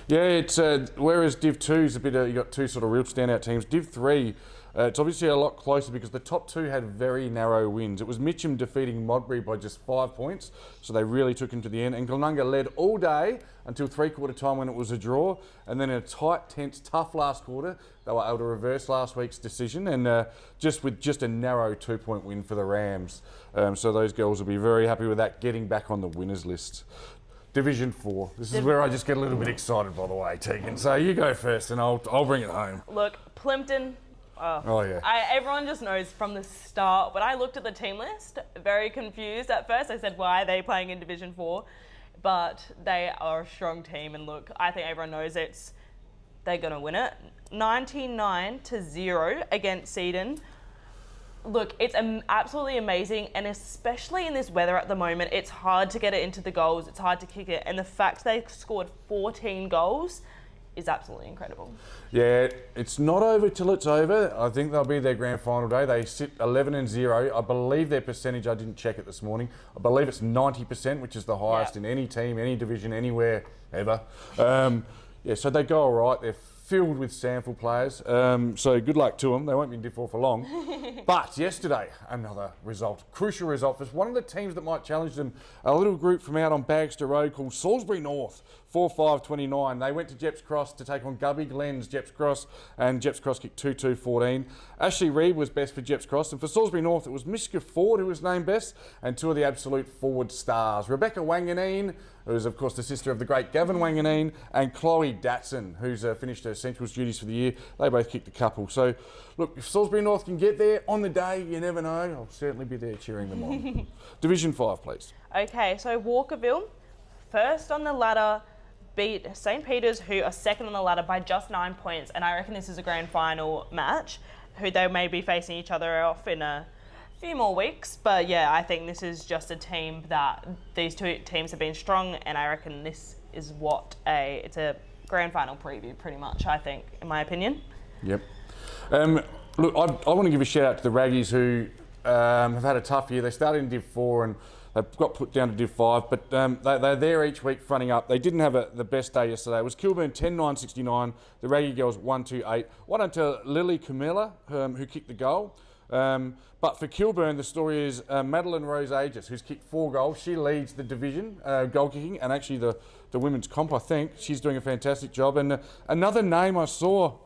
Yeah, it's whereas Div 2 is a bit. You got two sort of real standout teams. Div 3. It's obviously a lot closer because the top two had very narrow wins. It was Mitcham defeating Modbury by just 5 points, so they really took him to the end. And Glenunga led all day until three-quarter time when it was a draw. And then in a tight, tense, tough last quarter, they were able to reverse last week's decision and just a narrow 2-point win for the Rams. So those girls will be very happy with that, getting back on the winners list. Division 4. This is where I just get a little bit excited, by the way, Teagan. So you go first and I'll bring it home. Look, Plimpton. Oh yeah. Everyone just knows from the start. When I looked at the team list, very confused at first. I said, why are they playing in Division 4? But they are a strong team, and look, I think everyone knows they're going to win it. 99-0 against Seaton. Look, it's absolutely amazing, and especially in this weather at the moment, it's hard to get it into the goals. It's hard to kick it, and the fact they scored 14 goals is absolutely incredible. Yeah, it's not over till it's over. I think they'll be their grand final day. They sit 11-0. I believe their percentage, I didn't check it this morning, I believe it's 90%, which is the highest in any team, any division, anywhere, ever. So they go all right. They're filled with SANFL players, so good luck to them. They won't be in Div 4 for long. But yesterday, another result, crucial result for one of the teams that might challenge them, a little group from out on Bagster Road called Salisbury North, 4-5-29. They went to Jeps Cross to take on Gubby Glen's Jeps Cross, and Jeps Cross kicked 2-2-14. Ashley Reid was best for Jeps Cross, and for Salisbury North it was Mishka Ford who was named best, and two of the absolute forward stars, Rebecca Wanganeen, who's of course the sister of the great Gavin Wanganeen, and Chloe Datson, who's finished her Central's duties for the year. They both kicked a couple. So look, if Salisbury North can get there on the day, you never know, I'll certainly be there cheering them on. Division 5, please. Okay, so Walkerville, first on the ladder, beat St. Peter's, who are second on the ladder by just 9 points, and I reckon this is a grand final match, who they may be facing each other off in a few more weeks. But yeah, I think this is just a team that these two teams have been strong, and I reckon this is it's a grand final preview pretty much, I think, in my opinion. Yep. Look, I want to give a shout out to the Raggies who have had a tough year. They started in Div 4 and they've got put down to Div 5, but they're there each week fronting up. They didn't have the best day yesterday. It was Kilburn 10-9-69. The Raggy girls 1-2-8. One unto Lily Camilla, who kicked the goal. But for Kilburn, the story is Madeline Rose Aegis, who's kicked 4 goals. She leads the division, goal kicking, and actually the women's comp, I think. She's doing a fantastic job. And another name I saw,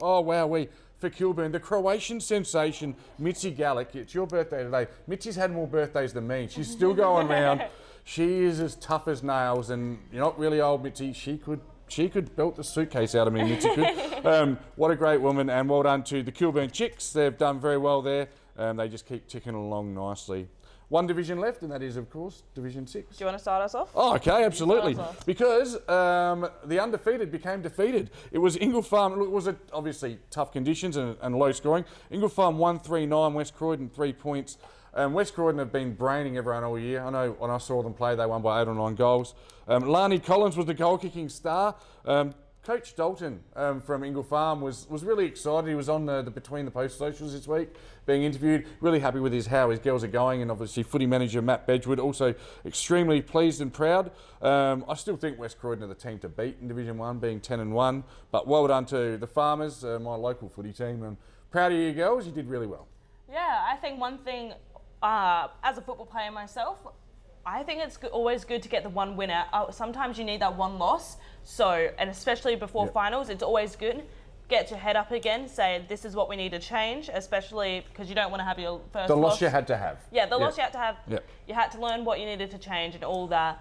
for Kilburn, the Croatian sensation, Mitzi Gallick. It's your birthday today. Mitzi's had more birthdays than me. She's still going round. She is as tough as nails, and you're not really old, Mitzi. She could belt the suitcase out of me, Mitzi could. What a great woman, and well done to the Kilburn Chicks. They've done very well there. They just keep ticking along nicely. One division left, and that is, of course, Division 6. Do you want to start us off? Oh, okay, absolutely. Because the undefeated became defeated. It was Ingle Farm. It was obviously tough conditions and low scoring. Ingle Farm 1-3-9, West Croydon 3 points. West Croydon have been braining everyone all year. I know when I saw them play, they won by 8 or 9 goals. Lani Collins was the goal-kicking star. Coach Dalton from Ingle Farm was really excited. He was on the Between the Post socials this week, being interviewed. Really happy with how his girls are going, and obviously footy manager Matt Bedgewood also extremely pleased and proud. I still think West Croydon are the team to beat in Division 1, being 10-1. But well done to the Farmers, my local footy team. I'm proud of you girls. You did really well. Yeah, I think one thing, as a football player myself, I think it's always good to get the one winner. Sometimes you need that one loss. So, and especially before finals, it's always good. Get your head up again, say this is what we need to change, especially because you don't want to have your first The loss you had to have. Yeah, the loss you had to have. Yep. You had to learn what you needed to change and all that.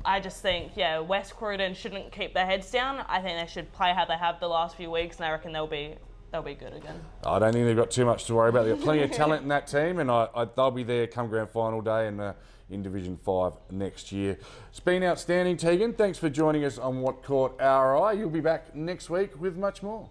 I just think, West Croydon shouldn't keep their heads down. I think they should play how they have the last few weeks, and I reckon they'll be good again. I don't think they've got too much to worry about. They've got plenty of talent in that team, and they'll be there come grand final day and in Division 5 next year. It's been outstanding, Teagan. Thanks for joining us on What Caught Our Eye. You'll be back next week with much more.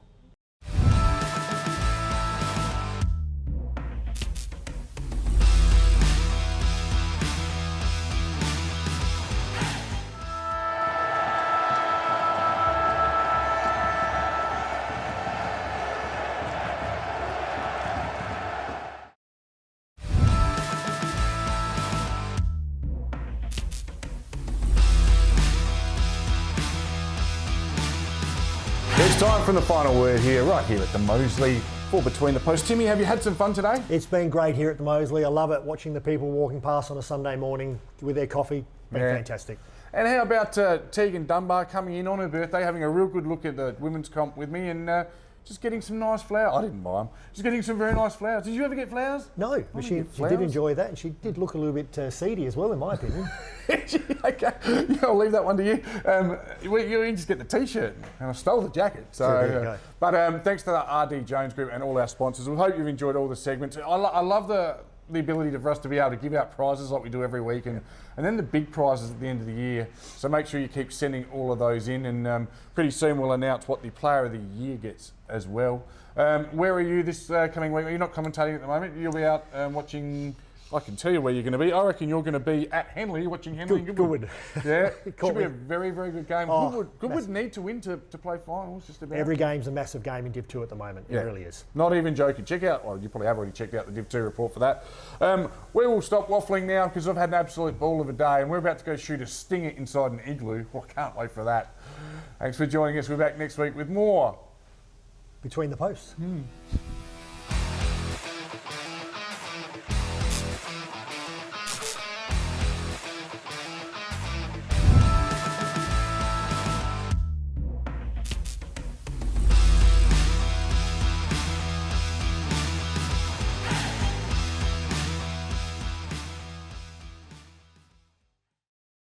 Time for the final word here, right here at the Moseley for Between the Posts. Timmy, have you had some fun today? It's been great here at the Moseley. I love it, watching the people walking past on a Sunday morning with their coffee. Been fantastic. And how about Teagan Dunbar coming in on her birthday, having a real good look at the women's comp with me and just getting some nice flowers. I didn't buy them. Just getting some very nice flowers. Did you ever get flowers? No, but she did enjoy that, and she did look a little bit seedy as well, in my opinion. Okay, yeah, I'll leave that one to you. You just get the T-shirt, and I stole the jacket. So, but thanks to the RD Jones Group and all our sponsors. We hope you've enjoyed all the segments. I love the ability for us to be able to give out prizes like we do every week, and then the big prizes at the end of the year. So make sure you keep sending all of those in, and pretty soon we'll announce what the Player of the Year gets as well. Where are you this coming week? You're not commentating at the moment. You'll be out watching. I can tell you where you're going to be. I reckon you're going to be at Henley watching Henley and Goodwood. Yeah, should be a very, very good game. Goodwood need to win to play finals. Just about. Every game's a massive game in Div 2 at the moment. It really is. Not even joking. Check out, well, you probably have already checked out the Div 2 report for that. We will stop waffling now because I've had an absolute ball of a day and we're about to go shoot a stinger inside an igloo. Well, I can't wait for that. Thanks for joining us. We're back next week with more Between the Posts.